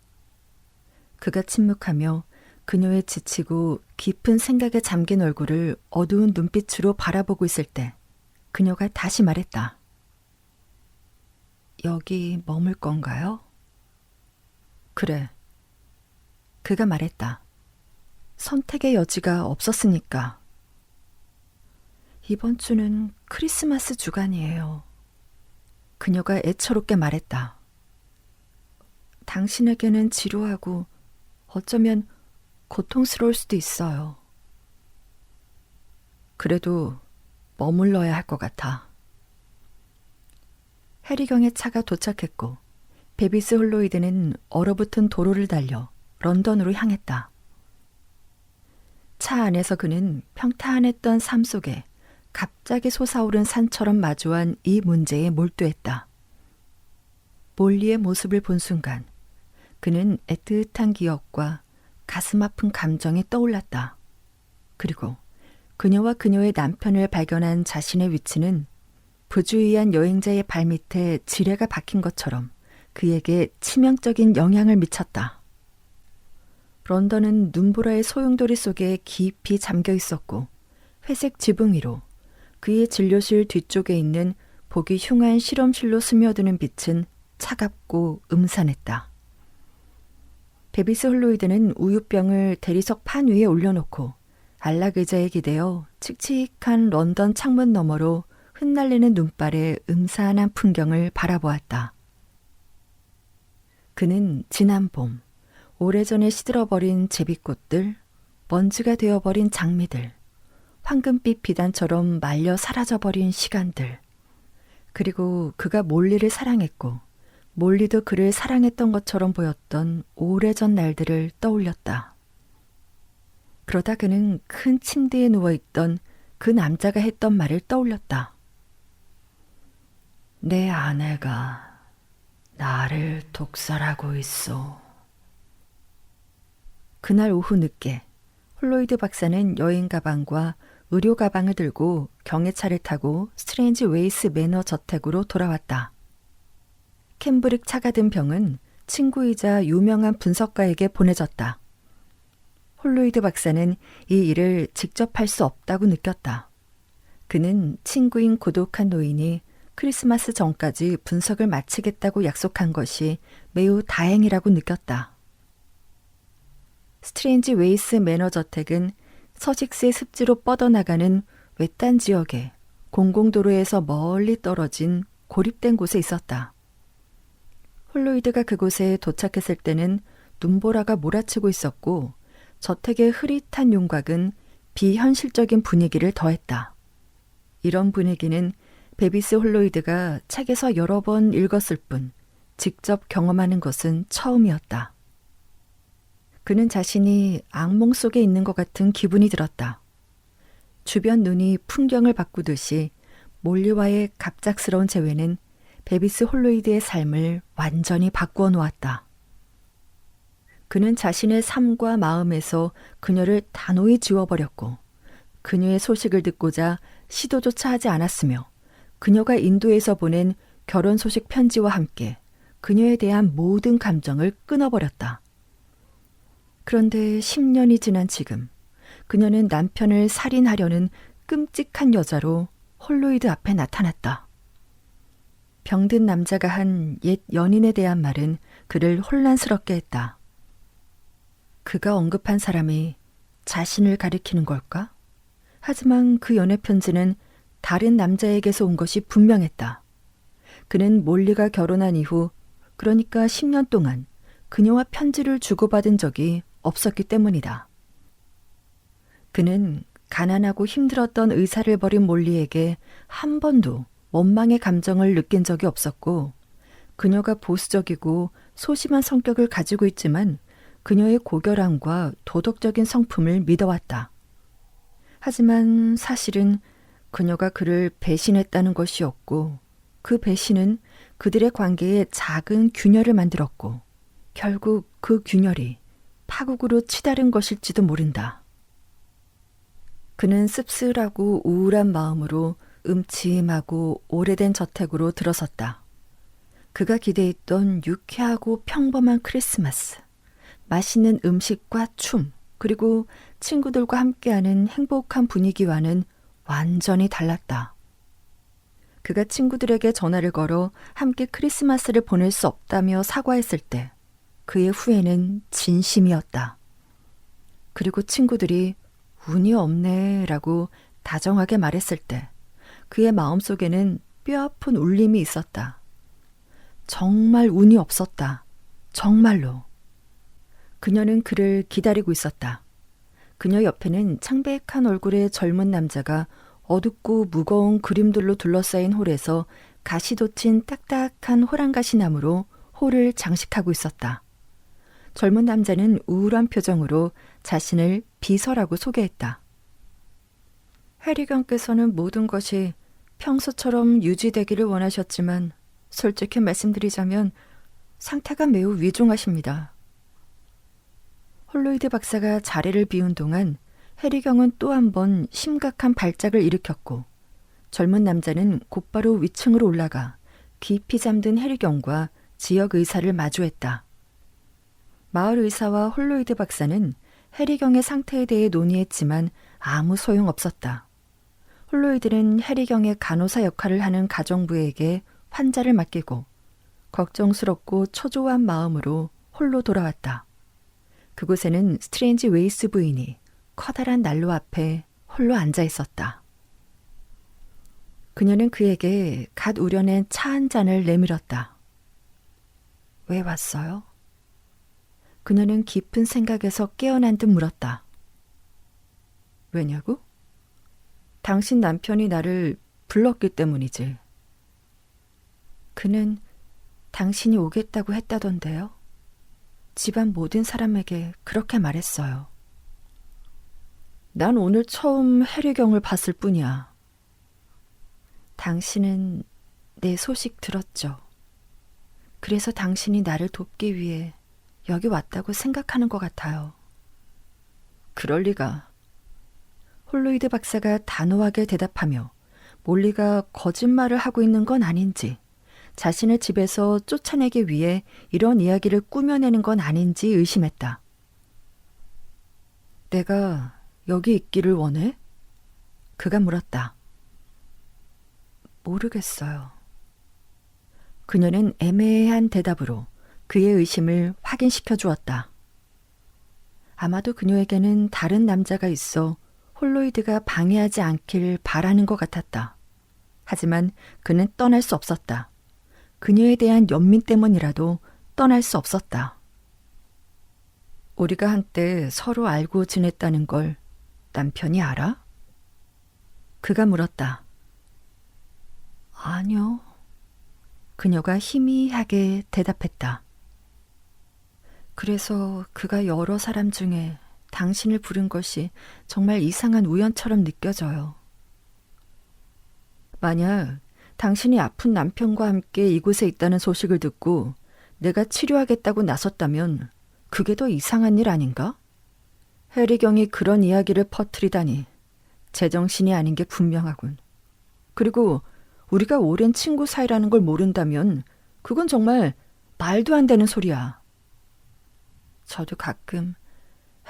그가 침묵하며 그녀의 지치고 깊은 생각에 잠긴 얼굴을 어두운 눈빛으로 바라보고 있을 때 그녀가 다시 말했다. 여기 머물 건가요? 그래. 그가 말했다. 선택의 여지가 없었으니까. 이번 주는 크리스마스 주간이에요. 그녀가 애처롭게 말했다. 당신에게는 지루하고 어쩌면 고통스러울 수도 있어요. 그래도 머물러야 할 것 같아. 해리경의 차가 도착했고 베비스 홀로이드는 얼어붙은 도로를 달려 런던으로 향했다. 차 안에서 그는 평탄했던 삶 속에 갑자기 솟아오른 산처럼 마주한 이 문제에 몰두했다. 몰리의 모습을 본 순간 그는 애틋한 기억과 가슴 아픈 감정이 떠올랐다. 그리고 그녀와 그녀의 남편을 발견한 자신의 위치는 부주의한 여행자의 발밑에 지뢰가 박힌 것처럼 그에게 치명적인 영향을 미쳤다. 런던은 눈보라의 소용돌이 속에 깊이 잠겨 있었고 회색 지붕 위로 그의 진료실 뒤쪽에 있는 보기 흉한 실험실로 스며드는 빛은 차갑고 음산했다. 베비스 홀로이드는 우유병을 대리석 판 위에 올려놓고 안락 의자에 기대어 칙칙한 런던 창문 너머로 흩날리는 눈발의 음산한 풍경을 바라보았다. 그는 지난 봄, 오래전에 시들어버린 제비꽃들, 먼지가 되어버린 장미들, 황금빛 비단처럼 말려 사라져버린 시간들, 그리고 그가 몰리를 사랑했고 몰리도 그를 사랑했던 것처럼 보였던 오래전 날들을 떠올렸다. 그러다 그는 큰 침대에 누워있던 그 남자가 했던 말을 떠올렸다. 내 아내가 나를 독살하고 있어. 그날 오후 늦게 홀로이드 박사는 여행 가방과 의료 가방을 들고 경해차를 타고 스트레인지 웨이스 매너 저택으로 돌아왔다. 캠브릭 차가 든 병은 친구이자 유명한 분석가에게 보내졌다. 홀로이드 박사는 이 일을 직접 할 수 없다고 느꼈다. 그는 친구인 고독한 노인이 크리스마스 전까지 분석을 마치겠다고 약속한 것이 매우 다행이라고 느꼈다. 스트레인지 웨이스 매너 저택은 서식스의 습지로 뻗어나가는 외딴 지역에 공공도로에서 멀리 떨어진 고립된 곳에 있었다. 홀로이드가 그곳에 도착했을 때는 눈보라가 몰아치고 있었고 저택의 흐릿한 윤곽은 비현실적인 분위기를 더했다. 이런 분위기는 베비스 홀로이드가 책에서 여러 번 읽었을 뿐 직접 경험하는 것은 처음이었다. 그는 자신이 악몽 속에 있는 것 같은 기분이 들었다. 주변 눈이 풍경을 바꾸듯이 몰리와의 갑작스러운 재회는 베비스 홀로이드의 삶을 완전히 바꾸어 놓았다. 그는 자신의 삶과 마음에서 그녀를 단호히 지워버렸고 그녀의 소식을 듣고자 시도조차 하지 않았으며 그녀가 인도에서 보낸 결혼 소식 편지와 함께 그녀에 대한 모든 감정을 끊어버렸다. 그런데 10년이 지난 지금 그녀는 남편을 살인하려는 끔찍한 여자로 홀로이드 앞에 나타났다. 병든 남자가 한 옛 연인에 대한 말은 그를 혼란스럽게 했다. 그가 언급한 사람이 자신을 가리키는 걸까? 하지만 그 연애 편지는 다른 남자에게서 온 것이 분명했다. 그는 몰리가 결혼한 이후, 그러니까 10년 동안 그녀와 편지를 주고받은 적이 없었기 때문이다. 그는 가난하고 힘들었던 의사를 버린 몰리에게 한 번도 원망의 감정을 느낀 적이 없었고 그녀가 보수적이고 소심한 성격을 가지고 있지만 그녀의 고결함과 도덕적인 성품을 믿어왔다. 하지만 사실은 그녀가 그를 배신했다는 것이었고 그 배신은 그들의 관계에 작은 균열을 만들었고 결국 그 균열이 파국으로 치달은 것일지도 모른다. 그는 씁쓸하고 우울한 마음으로 음침하고 오래된 저택으로 들어섰다. 그가 기대했던 유쾌하고 평범한 크리스마스, 맛있는 음식과 춤, 그리고 친구들과 함께하는 행복한 분위기와는 완전히 달랐다. 그가 친구들에게 전화를 걸어 함께 크리스마스를 보낼 수 없다며 사과했을 때 그의 후회는 진심이었다. 그리고 친구들이 운이 없네 라고 다정하게 말했을 때 그의 마음속에는 뼈아픈 울림이 있었다. 정말 운이 없었다. 정말로. 그녀는 그를 기다리고 있었다. 그녀 옆에는 창백한 얼굴의 젊은 남자가 어둡고 무거운 그림들로 둘러싸인 홀에서 가시 돋친 딱딱한 호랑가시 나무로 홀을 장식하고 있었다. 젊은 남자는 우울한 표정으로 자신을 비서라고 소개했다. 해리경께서는 모든 것이 평소처럼 유지되기를 원하셨지만 솔직히 말씀드리자면 상태가 매우 위중하십니다. 홀로이드 박사가 자리를 비운 동안 해리경은 또 한 번 심각한 발작을 일으켰고 젊은 남자는 곧바로 위층으로 올라가 깊이 잠든 해리경과 지역 의사를 마주했다. 마을 의사와 홀로이드 박사는 해리경의 상태에 대해 논의했지만 아무 소용없었다. 홀로이드는 해리경의 간호사 역할을 하는 가정부에게 환자를 맡기고 걱정스럽고 초조한 마음으로 홀로 돌아왔다. 그곳에는 스트레인지 웨이스 부인이 커다란 난로 앞에 홀로 앉아 있었다. 그녀는 그에게 갓 우려낸 차 한 잔을 내밀었다. 왜 왔어요? 그녀는 깊은 생각에서 깨어난 듯 물었다. 왜냐고? 당신 남편이 나를 불렀기 때문이지. 그는 당신이 오겠다고 했다던데요. 집안 모든 사람에게 그렇게 말했어요. 난 오늘 처음 해리경을 봤을 뿐이야. 당신은 내 소식 들었죠. 그래서 당신이 나를 돕기 위해 여기 왔다고 생각하는 것 같아요. 그럴 리가. 홀로이드 박사가 단호하게 대답하며 몰리가 거짓말을 하고 있는 건 아닌지, 자신을 집에서 쫓아내기 위해 이런 이야기를 꾸며내는 건 아닌지 의심했다. 내가 여기 있기를 원해? 그가 물었다. 모르겠어요. 그녀는 애매한 대답으로 그의 의심을 확인시켜 주었다. 아마도 그녀에게는 다른 남자가 있어 홀로이드가 방해하지 않길 바라는 것 같았다. 하지만 그는 떠날 수 없었다. 그녀에 대한 연민 때문이라도 떠날 수 없었다. 우리가 한때 서로 알고 지냈다는 걸 남편이 알아? 그가 물었다. 아니요. 그녀가 희미하게 대답했다. 그래서 그가 여러 사람 중에 당신을 부른 것이 정말 이상한 우연처럼 느껴져요. 만약 당신이 아픈 남편과 함께 이곳에 있다는 소식을 듣고 내가 치료하겠다고 나섰다면 그게 더 이상한 일 아닌가? 해리경이 그런 이야기를 퍼뜨리다니 제정신이 아닌 게 분명하군. 그리고 우리가 오랜 친구 사이라는 걸 모른다면 그건 정말 말도 안 되는 소리야. 저도 가끔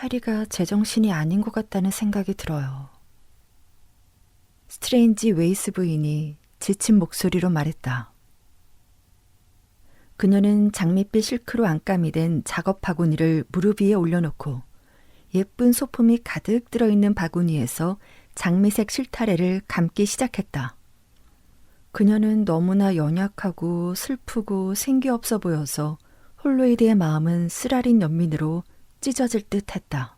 해리가 제정신이 아닌 것 같다는 생각이 들어요. 스트레인지 웨이스 부인이 지친 목소리로 말했다. 그녀는 장밋빛 실크로 안감이 된 작업 바구니를 무릎 위에 올려놓고 예쁜 소품이 가득 들어있는 바구니에서 장미색 실타래를 감기 시작했다. 그녀는 너무나 연약하고 슬프고 생기 없어 보여서 홀로이드의 마음은 쓰라린 연민으로 찢어질 듯 했다.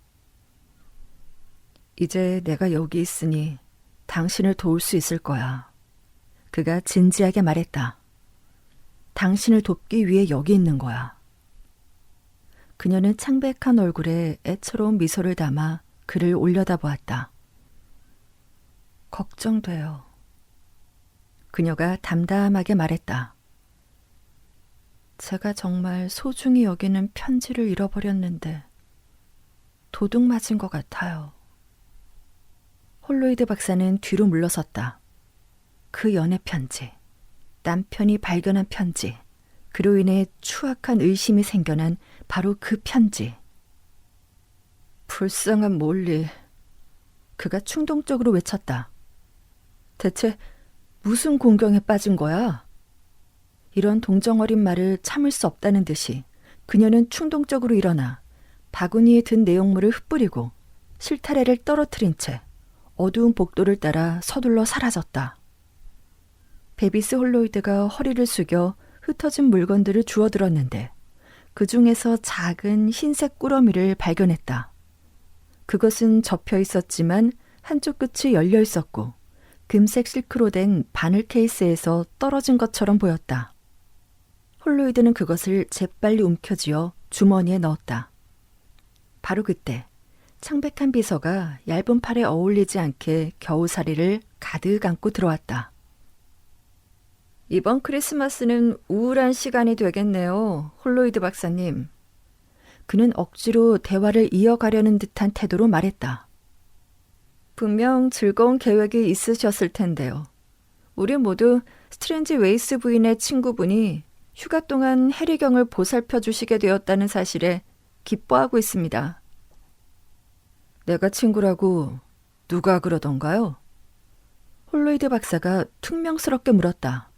이제 내가 여기 있으니 당신을 도울 수 있을 거야. 그가 진지하게 말했다. 당신을 돕기 위해 여기 있는 거야. 그녀는 창백한 얼굴에 애처로운 미소를 담아 그를 올려다보았다. 걱정돼요. 그녀가 담담하게 말했다. 제가 정말 소중히 여기는 편지를 잃어버렸는데 도둑 맞은 것 같아요. 홀로이드 박사는 뒤로 물러섰다. 그 연애 편지, 남편이 발견한 편지, 그로 인해 추악한 의심이 생겨난 바로 그 편지. 불쌍한 몰리. 그가 충동적으로 외쳤다. 대체 무슨 공경에 빠진 거야? 이런 동정어린 말을 참을 수 없다는 듯이 그녀는 충동적으로 일어나 바구니에 든 내용물을 흩뿌리고 실타래를 떨어뜨린 채 어두운 복도를 따라 서둘러 사라졌다. 베비스 홀로이드가 허리를 숙여 흩어진 물건들을 주워들었는데 그 중에서 작은 흰색 꾸러미를 발견했다. 그것은 접혀 있었지만 한쪽 끝이 열려 있었고 금색 실크로 된 바늘 케이스에서 떨어진 것처럼 보였다. 홀로이드는 그것을 재빨리 움켜쥐어 주머니에 넣었다. 바로 그때 창백한 비서가 얇은 팔에 어울리지 않게 겨우살이를 가득 안고 들어왔다. 이번 크리스마스는 우울한 시간이 되겠네요, 홀로이드 박사님. 그는 억지로 대화를 이어가려는 듯한 태도로 말했다. 분명 즐거운 계획이 있으셨을 텐데요. 우리 모두 스트레인지 웨이스 부인의 친구분이 휴가 동안 해리경을 보살펴 주시게 되었다는 사실에 기뻐하고 있습니다. 내가 친구라고 누가 그러던가요? 홀로이드 박사가 퉁명스럽게 물었다.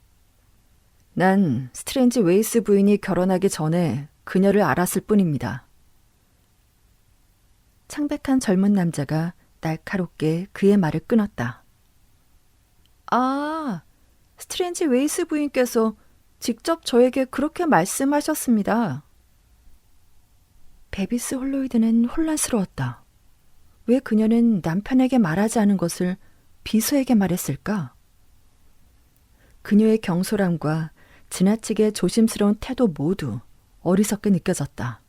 난 스트레인지 웨이스 부인이 결혼하기 전에 그녀를 알았을 뿐입니다. 창백한 젊은 남자가 날카롭게 그의 말을 끊었다. 아, 스트레인지 웨이스 부인께서 직접 저에게 그렇게 말씀하셨습니다. 베비스 홀로이드는 혼란스러웠다. 왜 그녀는 남편에게 말하지 않은 것을 비서에게 말했을까? 그녀의 경솔함과 지나치게 조심스러운 태도 모두 어리석게 느껴졌다.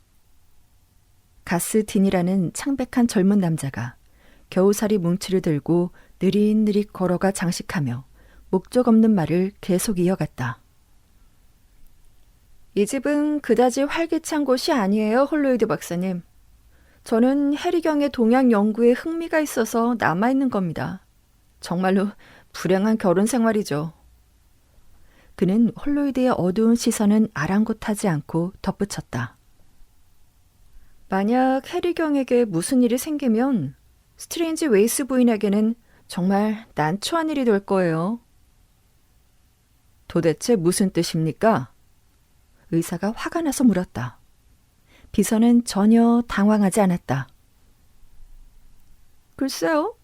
가스딘이라는 창백한 젊은 남자가 겨우살이 뭉치를 들고 느릿느릿 걸어가 장식하며 목적 없는 말을 계속 이어갔다. 이 집은 그다지 활기찬 곳이 아니에요, 홀로이드 박사님. 저는 해리경의 동양 연구에 흥미가 있어서 남아있는 겁니다. 정말로 불행한 결혼 생활이죠. 그는 홀로이드의 어두운 시선은 아랑곳하지 않고 덧붙였다. 만약 해리경에게 무슨 일이 생기면 스트레인지 웨이스 부인에게는 정말 난처한 일이 될 거예요. 도대체 무슨 뜻입니까? 의사가 화가 나서 물었다. 비서는 전혀 당황하지 않았다. 글쎄요.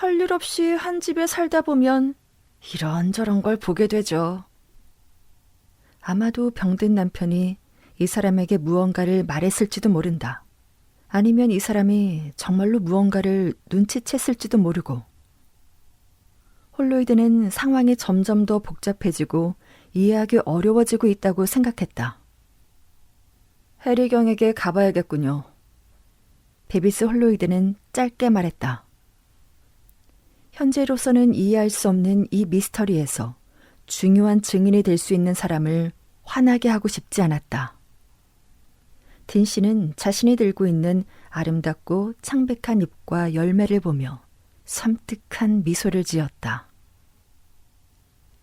할 일 없이 한 집에 살다 보면 이런저런 걸 보게 되죠. 아마도 병든 남편이 이 사람에게 무언가를 말했을지도 모른다. 아니면 이 사람이 정말로 무언가를 눈치챘을지도 모르고. 홀로이드는 상황이 점점 더 복잡해지고 이해하기 어려워지고 있다고 생각했다. 해리경에게 가봐야겠군요. 베비스 홀로이드는 짧게 말했다. 현재로서는 이해할 수 없는 이 미스터리에서 중요한 증인이 될 수 있는 사람을 화나게 하고 싶지 않았다. 딘 씨는 자신이 들고 있는 아름답고 창백한 잎과 열매를 보며 섬뜩한 미소를 지었다.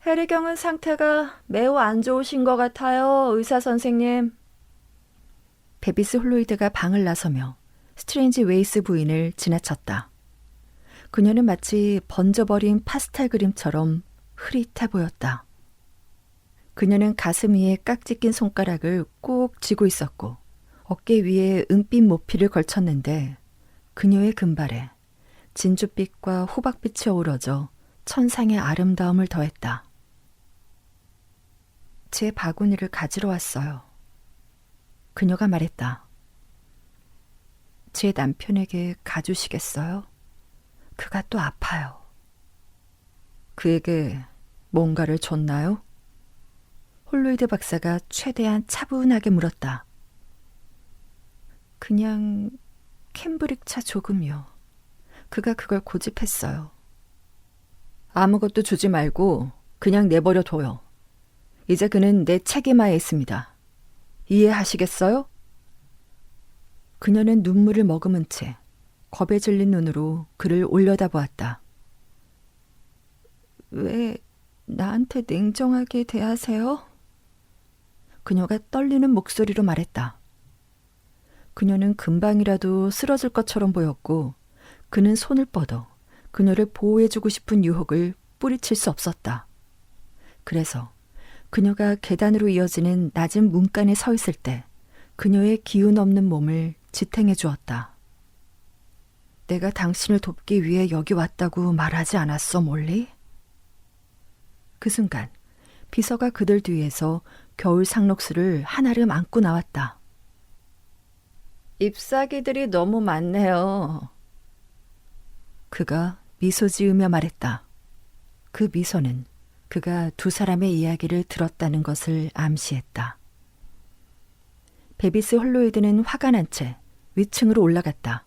해리경은 상태가 매우 안 좋으신 것 같아요, 의사 선생님. 베비스 홀로이드가 방을 나서며 스트레인지 웨이스 부인을 지나쳤다. 그녀는 마치 번져버린 파스텔 그림처럼 흐릿해 보였다. 그녀는 가슴 위에 깍지 낀 손가락을 꼭 쥐고 있었고 어깨 위에 은빛 모피를 걸쳤는데 그녀의 금발에 진주빛과 호박빛이 어우러져 천상의 아름다움을 더했다. 제 바구니를 가지러 왔어요. 그녀가 말했다. 제 남편에게 가주시겠어요? 그가 또 아파요. 그에게 뭔가를 줬나요? 홀로이드 박사가 최대한 차분하게 물었다. 그냥 캠브릭차 조금이요. 그가 그걸 고집했어요. 아무것도 주지 말고 그냥 내버려 둬요. 이제 그는 내 책임하에 있습니다. 이해하시겠어요? 그녀는 눈물을 머금은 채 겁에 질린 눈으로 그를 올려다보았다. 왜 나한테 냉정하게 대하세요? 그녀가 떨리는 목소리로 말했다. 그녀는 금방이라도 쓰러질 것처럼 보였고 그는 손을 뻗어 그녀를 보호해주고 싶은 유혹을 뿌리칠 수 없었다. 그래서 그녀가 계단으로 이어지는 낮은 문간에 서 있을 때 그녀의 기운 없는 몸을 지탱해 주었다. 내가 당신을 돕기 위해 여기 왔다고 말하지 않았어, 몰리? 그 순간 비서가 그들 뒤에서 겨울 상록수를 한아름 안고 나왔다. 잎사귀들이 너무 많네요. 그가 미소 지으며 말했다. 그 미소는 그가 두 사람의 이야기를 들었다는 것을 암시했다. 베비스 홀로이드는 화가 난 채 위층으로 올라갔다.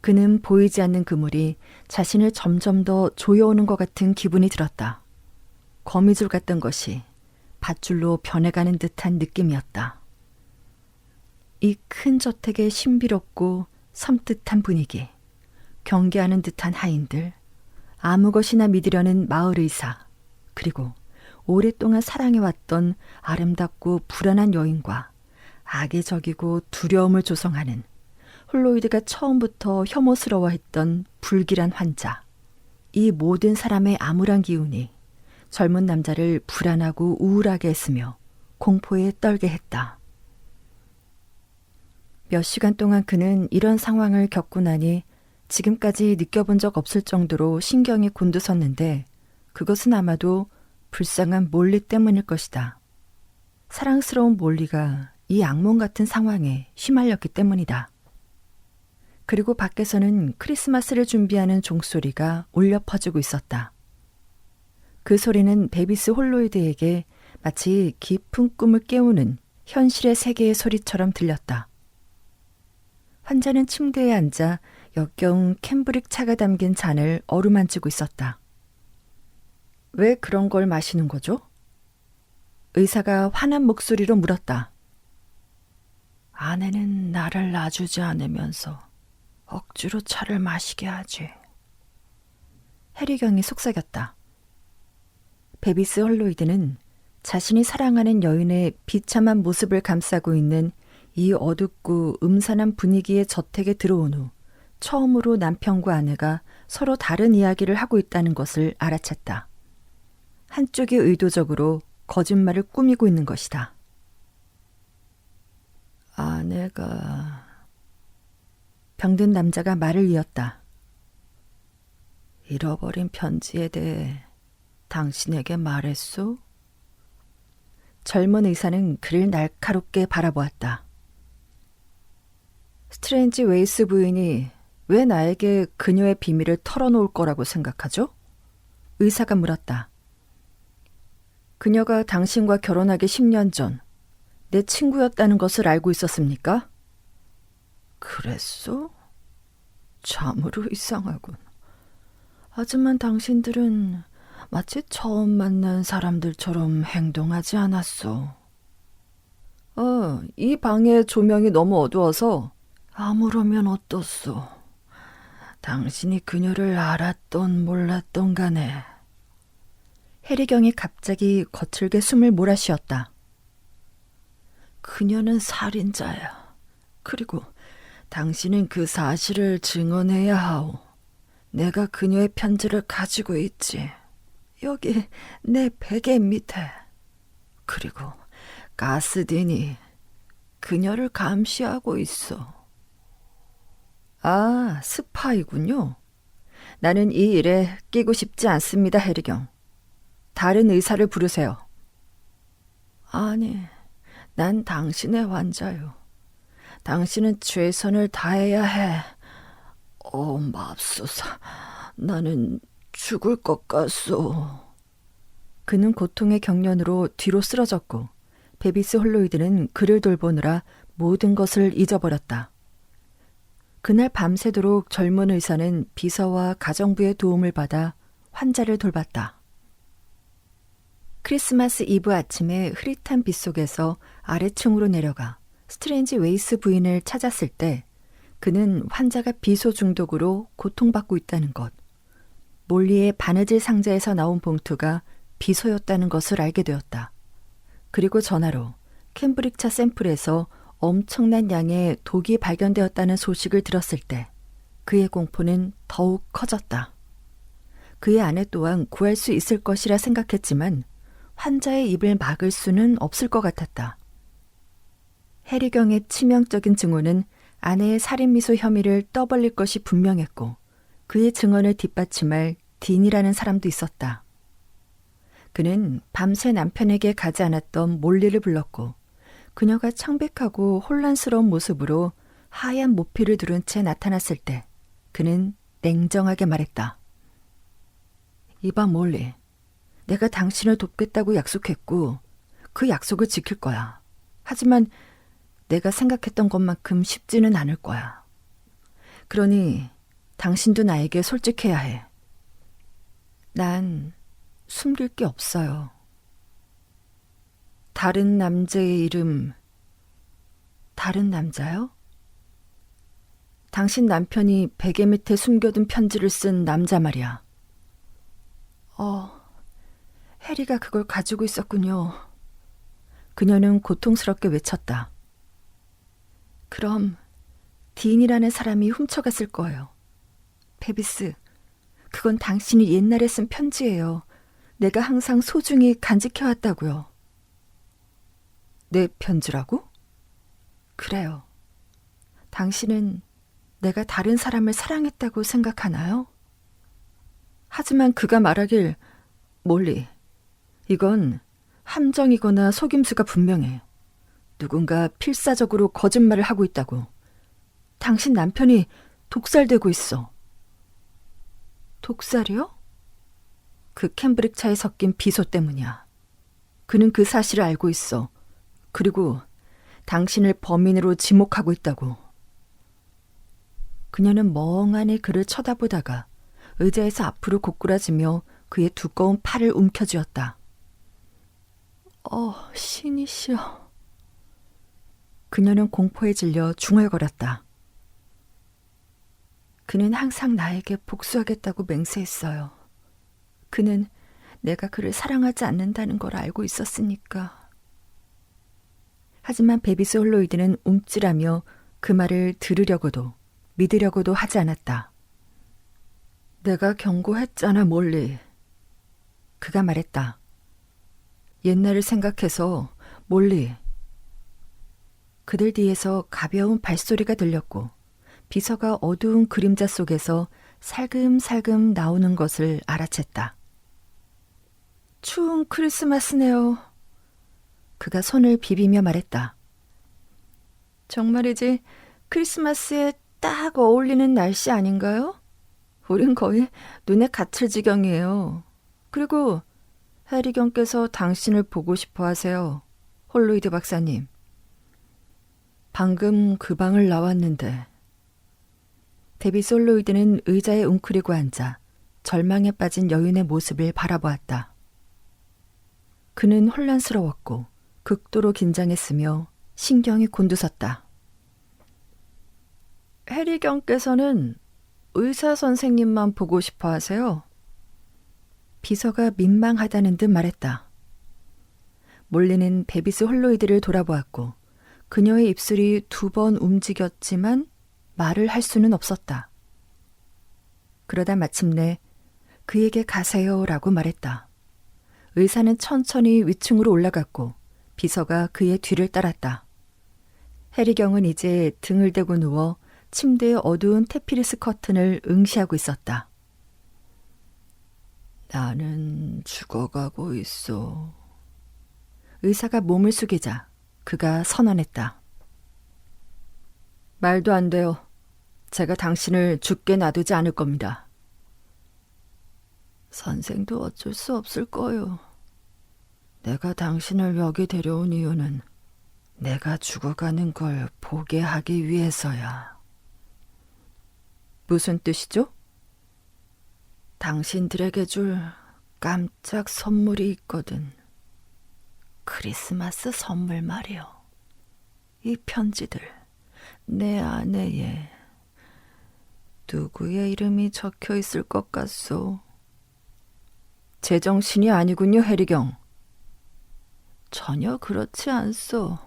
그는 보이지 않는 그물이 자신을 점점 더 조여오는 것 같은 기분이 들었다. 거미줄 같던 것이 밧줄로 변해가는 듯한 느낌이었다. 이 큰 저택의 신비롭고 섬뜩한 분위기, 경계하는 듯한 하인들, 아무 것이나 믿으려는 마을 의사, 그리고 오랫동안 사랑해왔던 아름답고 불안한 여인과 악의적이고 두려움을 조성하는 홀로이드가 처음부터 혐오스러워했던 불길한 환자. 이 모든 사람의 암울한 기운이 젊은 남자를 불안하고 우울하게 했으며 공포에 떨게 했다. 몇 시간 동안 그는 이런 상황을 겪고 나니 지금까지 느껴본 적 없을 정도로 신경이 곤두섰는데 그것은 아마도 불쌍한 몰리 때문일 것이다. 사랑스러운 몰리가 이 악몽 같은 상황에 휘말렸기 때문이다. 그리고 밖에서는 크리스마스를 준비하는 종소리가 울려 퍼지고 있었다. 그 소리는 베비스 홀로이드에게 마치 깊은 꿈을 깨우는 현실의 세계의 소리처럼 들렸다. 환자는 침대에 앉아 역겨운 캠브릭 차가 담긴 잔을 어루만지고 있었다. 왜 그런 걸 마시는 거죠? 의사가 화난 목소리로 물었다. 아내는 나를 놔주지 않으면서 억지로 차를 마시게 하지. 해리경이 속삭였다. 베비스 홀로이드는 자신이 사랑하는 여인의 비참한 모습을 감싸고 있는 이 어둡고 음산한 분위기의 저택에 들어온 후 처음으로 남편과 아내가 서로 다른 이야기를 하고 있다는 것을 알아챘다. 한쪽이 의도적으로 거짓말을 꾸미고 있는 것이다. 아내가... 병든 남자가 말을 이었다. 잃어버린 편지에 대해 당신에게 말했소? 젊은 의사는 그를 날카롭게 바라보았다. 스트레인지 웨이스 부인이 왜 나에게 그녀의 비밀을 털어놓을 거라고 생각하죠? 의사가 물었다. 그녀가 당신과 결혼하기 10년 전 내 친구였다는 것을 알고 있었습니까? 그랬소? 참으로 이상하군. 하지만 당신들은 마치 처음 만난 사람들처럼 행동하지 않았소. 이 방의 조명이 너무 어두워서 아무러면 어떻소? 당신이 그녀를 알았던 몰랐던 간에. 해리경이 갑자기 거칠게 숨을 몰아쉬었다. 그녀는 살인자야. 그리고 당신은 그 사실을 증언해야 하오. 내가 그녀의 편지를 가지고 있지. 여기 내 베개 밑에. 그리고 가스딘이 그녀를 감시하고 있어. 아, 스파이군요. 나는 이 일에 끼고 싶지 않습니다, 해리경. 다른 의사를 부르세요. 아니, 난 당신의 환자요. 당신은 최선을 다해야 해. 맙소사. 나는 죽을 것 같소. 그는 고통의 경련으로 뒤로 쓰러졌고 베비스 홀로이드는 그를 돌보느라 모든 것을 잊어버렸다. 그날 밤새도록 젊은 의사는 비서와 가정부의 도움을 받아 환자를 돌봤다. 크리스마스 이브 아침에 흐릿한 빛 속에서 아래층으로 내려가 스트레인지 웨이스 부인을 찾았을 때 그는 환자가 비소 중독으로 고통받고 있다는 것, 몰리의 바느질 상자에서 나온 봉투가 비소였다는 것을 알게 되었다. 그리고 전화로 캠브릭차 샘플에서 엄청난 양의 독이 발견되었다는 소식을 들었을 때 그의 공포는 더욱 커졌다. 그의 아내 또한 구할 수 있을 것이라 생각했지만 환자의 입을 막을 수는 없을 것 같았다. 해리경의 치명적인 증오는 아내의 살인미수 혐의를 떠벌릴 것이 분명했고 그의 증언을 뒷받침할 딘이라는 사람도 있었다. 그는 밤새 남편에게 가지 않았던 몰리를 불렀고 그녀가 창백하고 혼란스러운 모습으로 하얀 모피를 두른 채 나타났을 때 그는 냉정하게 말했다. 이봐 몰리, 내가 당신을 돕겠다고 약속했고 그 약속을 지킬 거야. 하지만 내가 생각했던 것만큼 쉽지는 않을 거야. 그러니 당신도 나에게 솔직해야 해. 난 숨길 게 없어요. 다른 남자의 이름, 다른 남자요? 당신 남편이 베개 밑에 숨겨둔 편지를 쓴 남자 말이야. 해리가 그걸 가지고 있었군요. 그녀는 고통스럽게 외쳤다. 그럼 딘이라는 사람이 훔쳐갔을 거예요. 베비스, 그건 당신이 옛날에 쓴 편지예요. 내가 항상 소중히 간직해왔다고요. 내 편지라고? 그래요. 당신은 내가 다른 사람을 사랑했다고 생각하나요? 하지만 그가 말하길, 몰리, 이건 함정이거나 속임수가 분명해. 누군가 필사적으로 거짓말을 하고 있다고. 당신 남편이 독살되고 있어. 독살이요? 그 캠브릭차에 섞인 비소 때문이야. 그는 그 사실을 알고 있어. 그리고 당신을 범인으로 지목하고 있다고. 그녀는 멍하니 그를 쳐다보다가 의자에서 앞으로 고꾸라지며 그의 두꺼운 팔을 움켜쥐었다. 신이시여. 그녀는 공포에 질려 중얼거렸다. 그는 항상 나에게 복수하겠다고 맹세했어요. 그는 내가 그를 사랑하지 않는다는 걸 알고 있었으니까. 하지만 베비스 홀로이드는 움찔하며 그 말을 들으려고도 믿으려고도 하지 않았다. 내가 경고했잖아, 몰리. 그가 말했다. 옛날을 생각해서, 몰리. 그들 뒤에서 가벼운 발소리가 들렸고 비서가 어두운 그림자 속에서 살금살금 나오는 것을 알아챘다. 추운 크리스마스네요. 그가 손을 비비며 말했다. 정말이지 크리스마스에 딱 어울리는 날씨 아닌가요? 우린 거의 눈에 갇힐 지경이에요. 그리고 해리경께서 당신을 보고 싶어 하세요. 홀로이드 박사님. 방금 그 방을 나왔는데. 데비스 홀로이드는 의자에 웅크리고 앉아 절망에 빠진 여인의 모습을 바라보았다. 그는 혼란스러웠고 극도로 긴장했으며 신경이 곤두섰다. 해리경께서는 의사 선생님만 보고 싶어 하세요? 비서가 민망하다는 듯 말했다. 몰리는 베비스 홀로이드를 돌아보았고 그녀의 입술이 2번 움직였지만 말을 할 수는 없었다. 그러다 마침내 그에게 가세요라고 말했다. 의사는 천천히 위층으로 올라갔고 비서가 그의 뒤를 따랐다. 해리경은 이제 등을 대고 누워 침대의 어두운 테피리스 커튼을 응시하고 있었다. 나는 죽어가고 있어. 의사가 몸을 숙이자 그가 선언했다. 말도 안 돼요. 제가 당신을 죽게 놔두지 않을 겁니다. 선생도 어쩔 수 없을 거요. 내가 당신을 여기 데려온 이유는 내가 죽어가는 걸 보게 하기 위해서야. 무슨 뜻이죠? 당신들에게 줄 깜짝 선물이 있거든. 크리스마스 선물 말이요. 이 편지들 내 안에에 누구의 이름이 적혀 있을 것 같소? 제정신이 아니군요, 해리경. 전혀 그렇지 않소.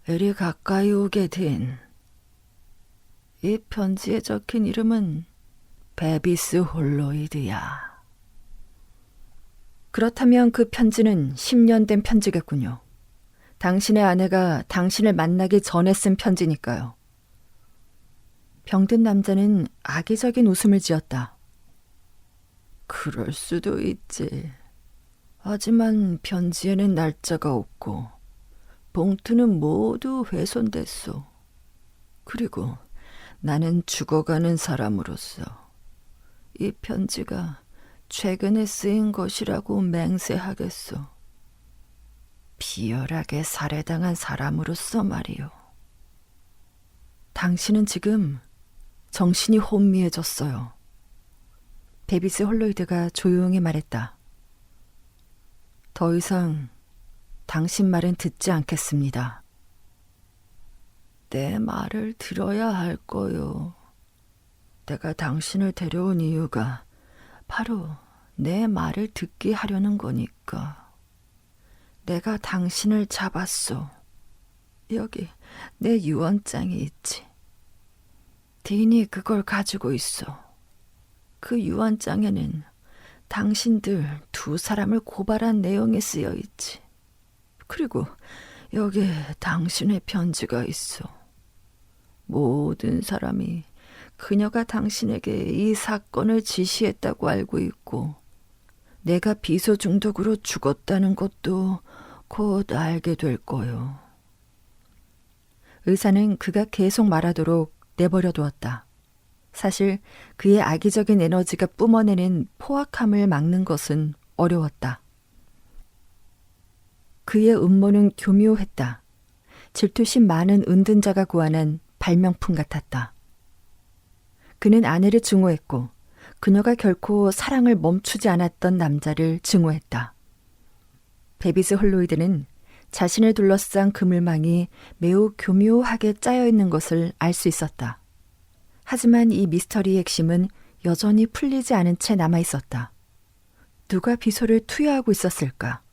이리 가까이 오게 된. 이 편지에 적힌 이름은 베비스 홀로이드야. 그렇다면 그 편지는 10년 된 편지겠군요. 당신의 아내가 당신을 만나기 전에 쓴 편지니까요. 병든 남자는 악의적인 웃음을 지었다. 그럴 수도 있지. 하지만 편지에는 날짜가 없고 봉투는 모두 훼손됐소. 그리고 나는 죽어가는 사람으로서 이 편지가 최근에 쓰인 것이라고 맹세하겠소. 비열하게 살해당한 사람으로서 말이요. 당신은 지금 정신이 혼미해졌어요. 베비스 홀로이드가 조용히 말했다. 더 이상 당신 말은 듣지 않겠습니다. 내 말을 들어야 할 거요. 내가 당신을 데려온 이유가 바로 내 말을 듣게 하려는 거니까. 내가 당신을 잡았소. 여기 내 유언장이 있지. 딘이 그걸 가지고 있어. 그 유언장에는 당신들 2사람을 고발한 내용이 쓰여 있지. 그리고 여기에 당신의 편지가 있어. 모든 사람이 그녀가 당신에게 이 사건을 지시했다고 알고 있고 내가 비소 중독으로 죽었다는 것도 곧 알게 될 거요. 의사는 그가 계속 말하도록 내버려 두었다. 사실 그의 악의적인 에너지가 뿜어내는 포악함을 막는 것은 어려웠다. 그의 음모는 교묘했다. 질투심 많은 은둔자가 구하는 발명품 같았다. 그는 아내를 증오했고 그녀가 결코 사랑을 멈추지 않았던 남자를 증오했다. 베비스 홀로이드는 자신을 둘러싼 그물망이 매우 교묘하게 짜여있는 것을 알 수 있었다. 하지만 이 미스터리의 핵심은 여전히 풀리지 않은 채 남아있었다. 누가 비소를 투여하고 있었을까?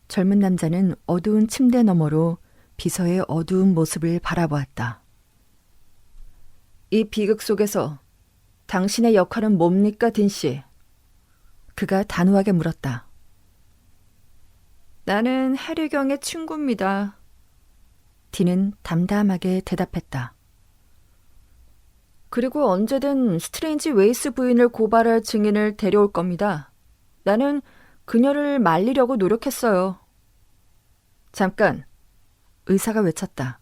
젊은 남자는 어두운 침대 너머로 비서의 어두운 모습을 바라보았다. 이 비극 속에서 당신의 역할은 뭡니까, 딘 씨? 그가 단호하게 물었다. 나는 해리경의 친구입니다. 딘은 담담하게 대답했다. 그리고 언제든 스트레인지 웨이스 부인을 고발할 증인을 데려올 겁니다. 나는 그녀를 말리려고 노력했어요. 잠깐, 의사가 외쳤다.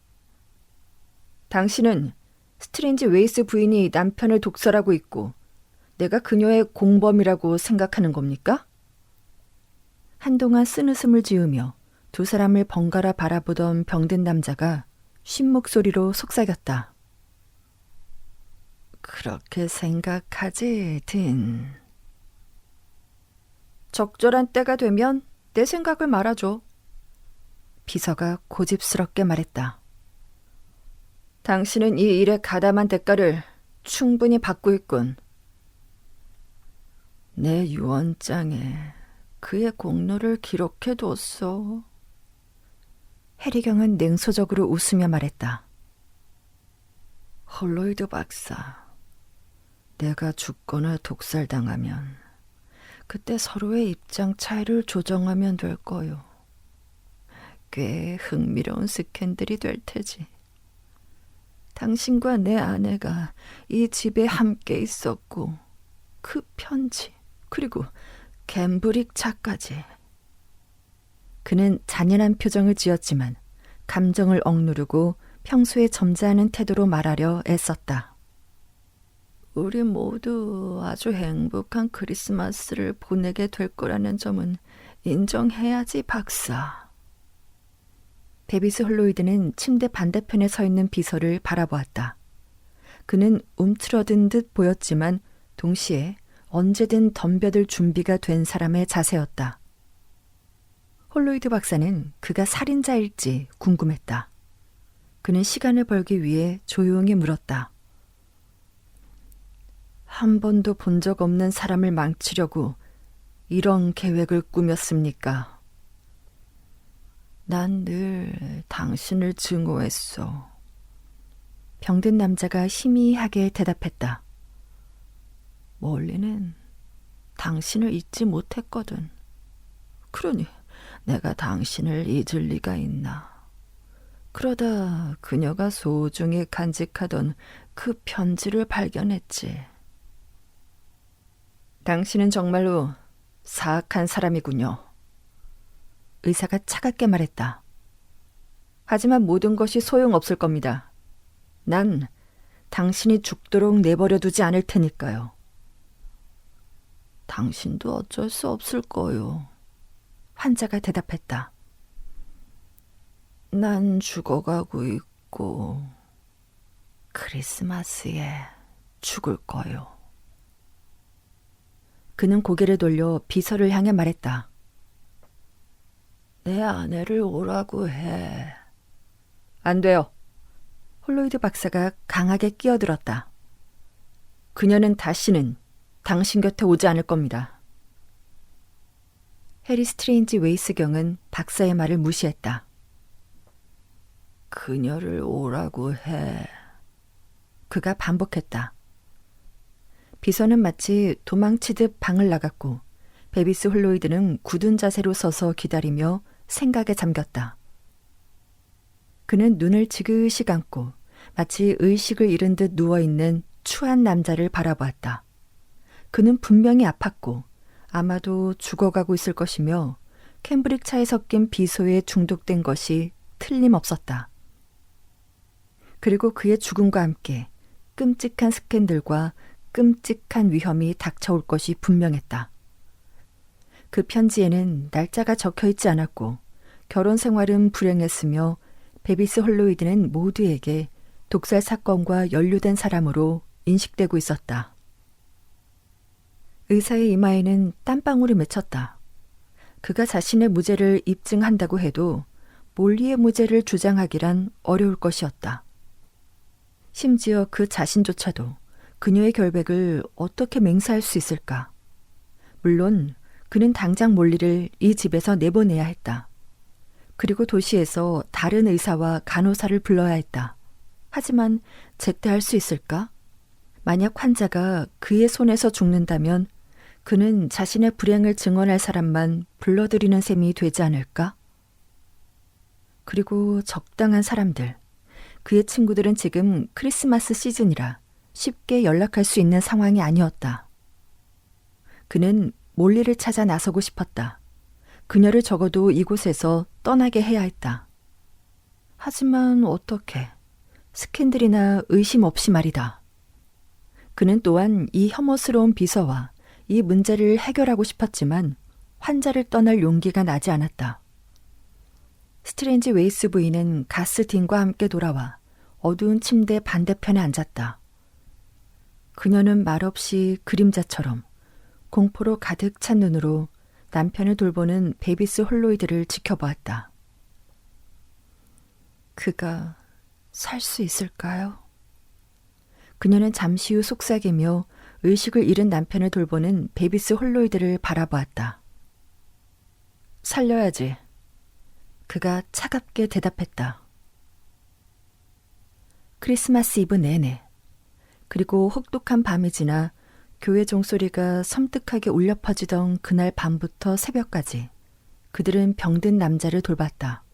당신은 스트레인지 웨이스 부인이 남편을 독살하고 있고 내가 그녀의 공범이라고 생각하는 겁니까? 한동안 쓴웃음을 지으며 두 사람을 번갈아 바라보던 병든 남자가 쉰 목소리로 속삭였다. 그렇게 생각하지, 딘. 적절한 때가 되면 내 생각을 말아줘. 비서가 고집스럽게 말했다. 당신은 이 일의 가담한 대가를 충분히 받고 있군. 내 유언장에 그의 공로를 기록해뒀어. 해리경은 냉소적으로 웃으며 말했다. 홀로이드 박사, 내가 죽거나 독살당하면 그때 서로의 입장 차이를 조정하면 될 거요. 꽤 흥미로운 스캔들이 될 테지. 당신과 내 아내가 이 집에 함께 있었고 그 편지, 그리고 갬브릭 차까지. 그는 잔인한 표정을 지었지만 감정을 억누르고 평소에 점잖은 태도로 말하려 애썼다. 우리 모두 아주 행복한 크리스마스를 보내게 될 거라는 점은 인정해야지, 박사. 데비스 홀로이드는 침대 반대편에 서 있는 비서를 바라보았다. 그는 움츠러든 듯 보였지만 동시에 언제든 덤벼들 준비가 된 사람의 자세였다. 홀로이드 박사는 그가 살인자일지 궁금했다. 그는 시간을 벌기 위해 조용히 물었다. 한 번도 본 적 없는 사람을 망치려고 이런 계획을 꾸몄습니까? 난 늘 당신을 증오했어. 병든 남자가 희미하게 대답했다. 멀리는 당신을 잊지 못했거든. 그러니 내가 당신을 잊을 리가 있나. 그러다 그녀가 소중히 간직하던 그 편지를 발견했지. 당신은 정말로 사악한 사람이군요. 의사가 차갑게 말했다. 하지만 모든 것이 소용없을 겁니다. 난 당신이 죽도록 내버려 두지 않을 테니까요. 당신도 어쩔 수 없을 거요. 환자가 대답했다. 난 죽어가고 있고 크리스마스에 죽을 거요. 그는 고개를 돌려 비서를 향해 말했다. 내 아내를 오라고 해. 안 돼요. 홀로이드 박사가 강하게 끼어들었다. 그녀는 다시는 당신 곁에 오지 않을 겁니다. 해리 스트레인지 웨이스 경은 박사의 말을 무시했다. 그녀를 오라고 해. 그가 반복했다. 비서는 마치 도망치듯 방을 나갔고 베비스 홀로이드는 굳은 자세로 서서 기다리며 생각에 잠겼다. 그는 눈을 지그시 감고 마치 의식을 잃은 듯 누워있는 추한 남자를 바라보았다. 그는 분명히 아팠고 아마도 죽어가고 있을 것이며 캠브릭 차에 섞인 비소에 중독된 것이 틀림없었다. 그리고 그의 죽음과 함께 끔찍한 스캔들과 끔찍한 위험이 닥쳐올 것이 분명했다. 그 편지에는 날짜가 적혀있지 않았고 결혼 생활은 불행했으며 베비스 홀로이드는 모두에게 독살 사건과 연루된 사람으로 인식되고 있었다. 의사의 이마에는 땀방울이 맺혔다. 그가 자신의 무죄를 입증한다고 해도 몰리의 무죄를 주장하기란 어려울 것이었다. 심지어 그 자신조차도 그녀의 결백을 어떻게 맹세할 수 있을까? 물론 그는 당장 몰리를 이 집에서 내보내야 했다. 그리고 도시에서 다른 의사와 간호사를 불러야 했다. 하지만 제때 할 수 있을까? 만약 환자가 그의 손에서 죽는다면 그는 자신의 불행을 증언할 사람만 불러들이는 셈이 되지 않을까? 그리고 적당한 사람들. 그의 친구들은 지금 크리스마스 시즌이라 쉽게 연락할 수 있는 상황이 아니었다. 그는 몰리를 찾아 나서고 싶었다. 그녀를 적어도 이곳에서 떠나게 해야 했다. 하지만 어떻게? 스캔들이나 의심 없이 말이다. 그는 또한 이 혐오스러운 비서와 이 문제를 해결하고 싶었지만 환자를 떠날 용기가 나지 않았다. 스트레인지 웨이스 부인은 가스딘과 함께 돌아와 어두운 침대 반대편에 앉았다. 그녀는 말없이 그림자처럼 공포로 가득 찬 눈으로 남편을 돌보는 베비스 홀로이드를 지켜보았다. 그가 살 수 있을까요? 그녀는 잠시 후 속삭이며 의식을 잃은 남편을 돌보는 베비스 홀로이드를 바라보았다. 살려야지. 그가 차갑게 대답했다. 크리스마스 이브 내내, 그리고 혹독한 밤이 지나 교회 종소리가 섬뜩하게 울려 퍼지던 그날 밤부터 새벽까지 그들은 병든 남자를 돌봤다.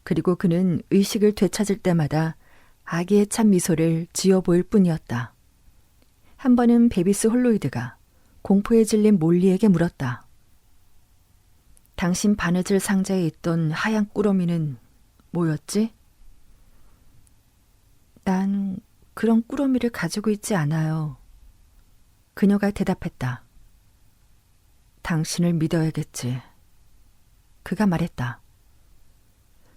그리고 그는 의식을 되찾을 때마다 아기에 찬 미소를 지어 보일 뿐이었다. 한 번은 베비스 홀로이드가 공포에 질린 몰리에게 물었다. 당신 바느질 상자에 있던 하얀 꾸러미는 뭐였지? 난 그런 꾸러미를 가지고 있지 않아요. 그녀가 대답했다. 당신을 믿어야겠지. 그가 말했다.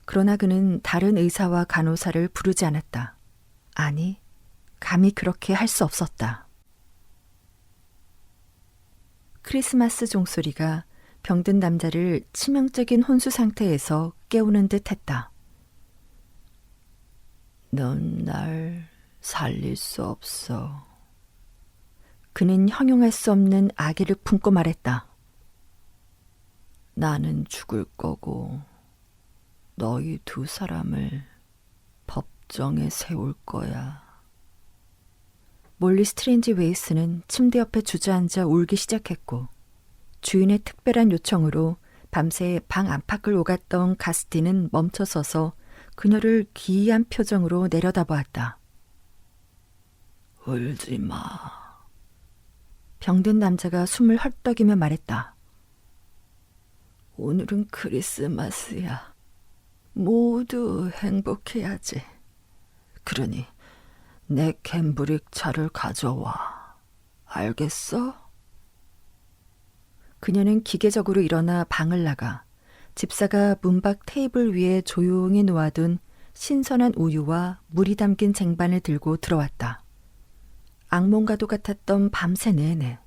그러나 그는 다른 의사와 간호사를 부르지 않았다. 아니, 감히 그렇게 할 수 없었다. 크리스마스 종소리가 병든 남자를 치명적인 혼수 상태에서 깨우는 듯 했다. 넌 날 살릴 수 없어. 그는 형용할 수 없는 아기를 품고 말했다. 나는 죽을 거고 너희 두 사람을 법정에 세울 거야. 몰리 스트레인지 웨이스는 침대 옆에 주저앉아 울기 시작했고 주인의 특별한 요청으로 밤새 방 안팎을 오갔던 가스틴은 멈춰서서 그녀를 기이한 표정으로 내려다보았다. 울지 마. 병든 남자가 숨을 헐떡이며 말했다. 오늘은 크리스마스야. 모두 행복해야지. 그러니 내 캠브릭 차를 가져와. 알겠어? 그녀는 기계적으로 일어나 방을 나가 집사가 문밖 테이블 위에 조용히 놓아둔 신선한 우유와 물이 담긴 쟁반을 들고 들어왔다. 악몽과도 같았던 밤새 내내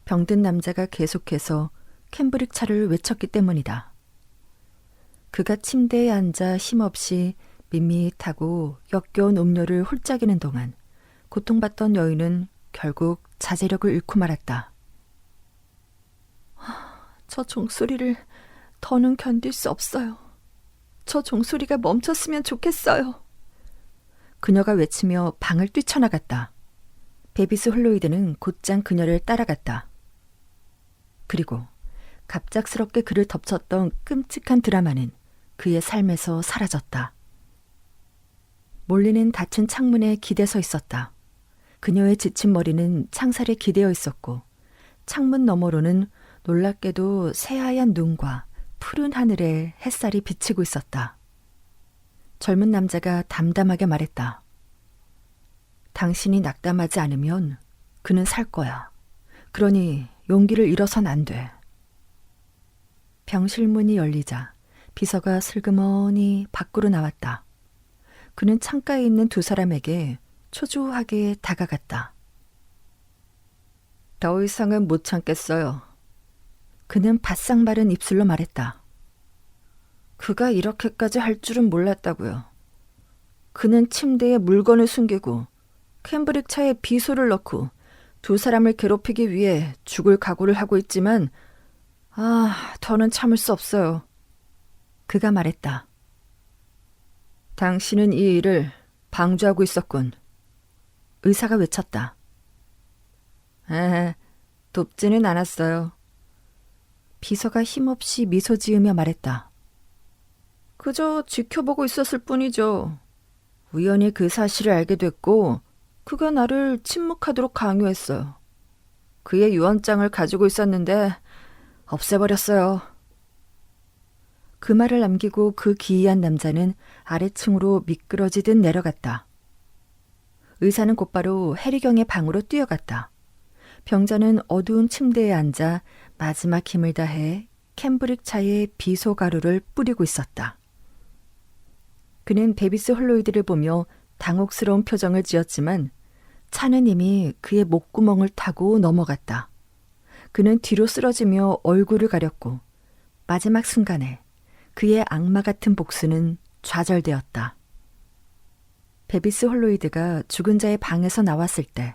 병든 남자가 계속해서 캠브릭 차를 외쳤기 때문이다. 그가 침대에 앉아 힘없이 밋밋하고 역겨운 음료를 홀짝이는 동안 고통받던 여인은 결국 자제력을 잃고 말았다. 저 종소리를 더는 견딜 수 없어요. 저 종소리가 멈췄으면 좋겠어요. 그녀가 외치며 방을 뛰쳐나갔다. 베비스 홀로이드는 곧장 그녀를 따라갔다. 그리고 갑작스럽게 그를 덮쳤던 끔찍한 드라마는 그의 삶에서 사라졌다. 몰리는 닫힌 창문에 기대서 있었다. 그녀의 지친 머리는 창살에 기대어 있었고 창문 너머로는 놀랍게도 새하얀 눈과 푸른 하늘에 햇살이 비치고 있었다. 젊은 남자가 담담하게 말했다. 당신이 낙담하지 않으면 그는 살 거야. 그러니 용기를 잃어선 안 돼. 병실 문이 열리자 비서가 슬그머니 밖으로 나왔다. 그는 창가에 있는 두 사람에게 초조하게 다가갔다. 더 이상은 못 참겠어요. 그는 바싹 마른 입술로 말했다. 그가 이렇게까지 할 줄은 몰랐다고요. 그는 침대에 물건을 숨기고 캠브릭 차에 비소를 넣고 두 사람을 괴롭히기 위해 죽을 각오를 하고 있지만 더는 참을 수 없어요. 그가 말했다. 당신은 이 일을 방조하고 있었군. 의사가 외쳤다. 돕지는 않았어요. 비서가 힘없이 미소 지으며 말했다. 그저 지켜보고 있었을 뿐이죠. 우연히 그 사실을 알게 됐고 그가 나를 침묵하도록 강요했어요. 그의 유언장을 가지고 있었는데 없애버렸어요. 그 말을 남기고 그 기이한 남자는 아래층으로 미끄러지듯 내려갔다. 의사는 곧바로 해리경의 방으로 뛰어갔다. 병자는 어두운 침대에 앉아 마지막 힘을 다해 캠브릭 차에 비소가루를 뿌리고 있었다. 그는 데비스 홀로이드를 보며 당혹스러운 표정을 지었지만 차는 이미 그의 목구멍을 타고 넘어갔다. 그는 뒤로 쓰러지며 얼굴을 가렸고 마지막 순간에 그의 악마 같은 복수는 좌절되었다. 데비스 홀로이드가 죽은 자의 방에서 나왔을 때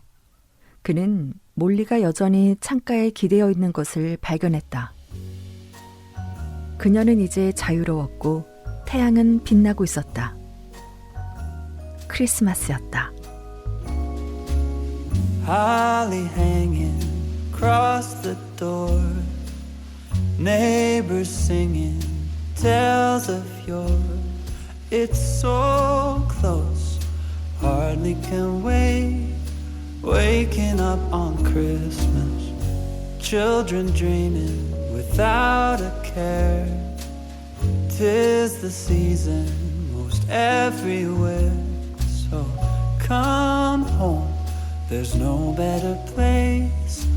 그는 몰리가 여전히 창가에 기대어 있는 것을 발견했다. 그녀는 이제 자유로웠고 태양은 빛나고 있었다. 크리스마스였다. Holly hanging across the door, neighbors singing tales of yore. It's so close, hardly can wait. Waking up on Christmas, children dreaming without a care. 'Tis the season most everywhere, so come home. There's no better place.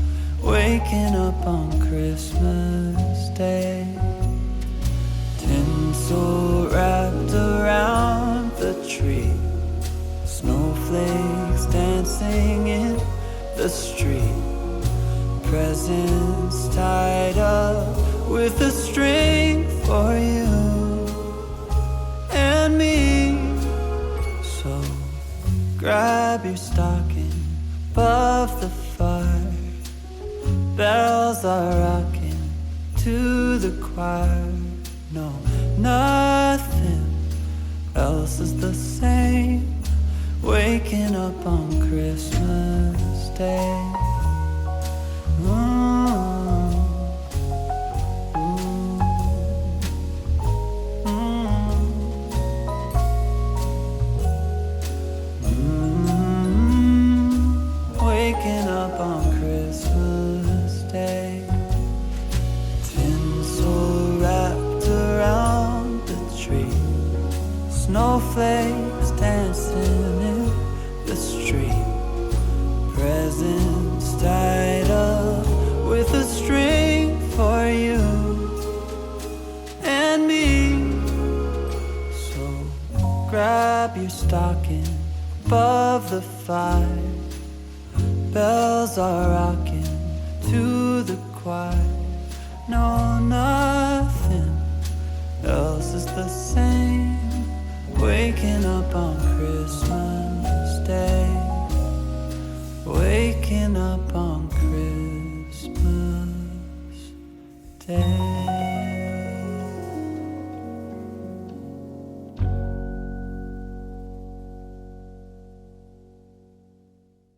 Waking up on Christmas Day. Tinsel wrapped around the tree, snowflakes dancing in the street, presents tied up with a string for you and me. So grab your stocking above the fire, bells are rocking to the choir. No, nothing else is the same. Waking up on Christmas Day. Waking up on Christmas Day. Tinsel wrapped around the tree, snowflakes dancing in the street, presents tied up with a string for you and me. So grab your stocking above the fire, bells are rocking to the choir. No, nothing else is the same. Waking up on Christmas Day. Waking up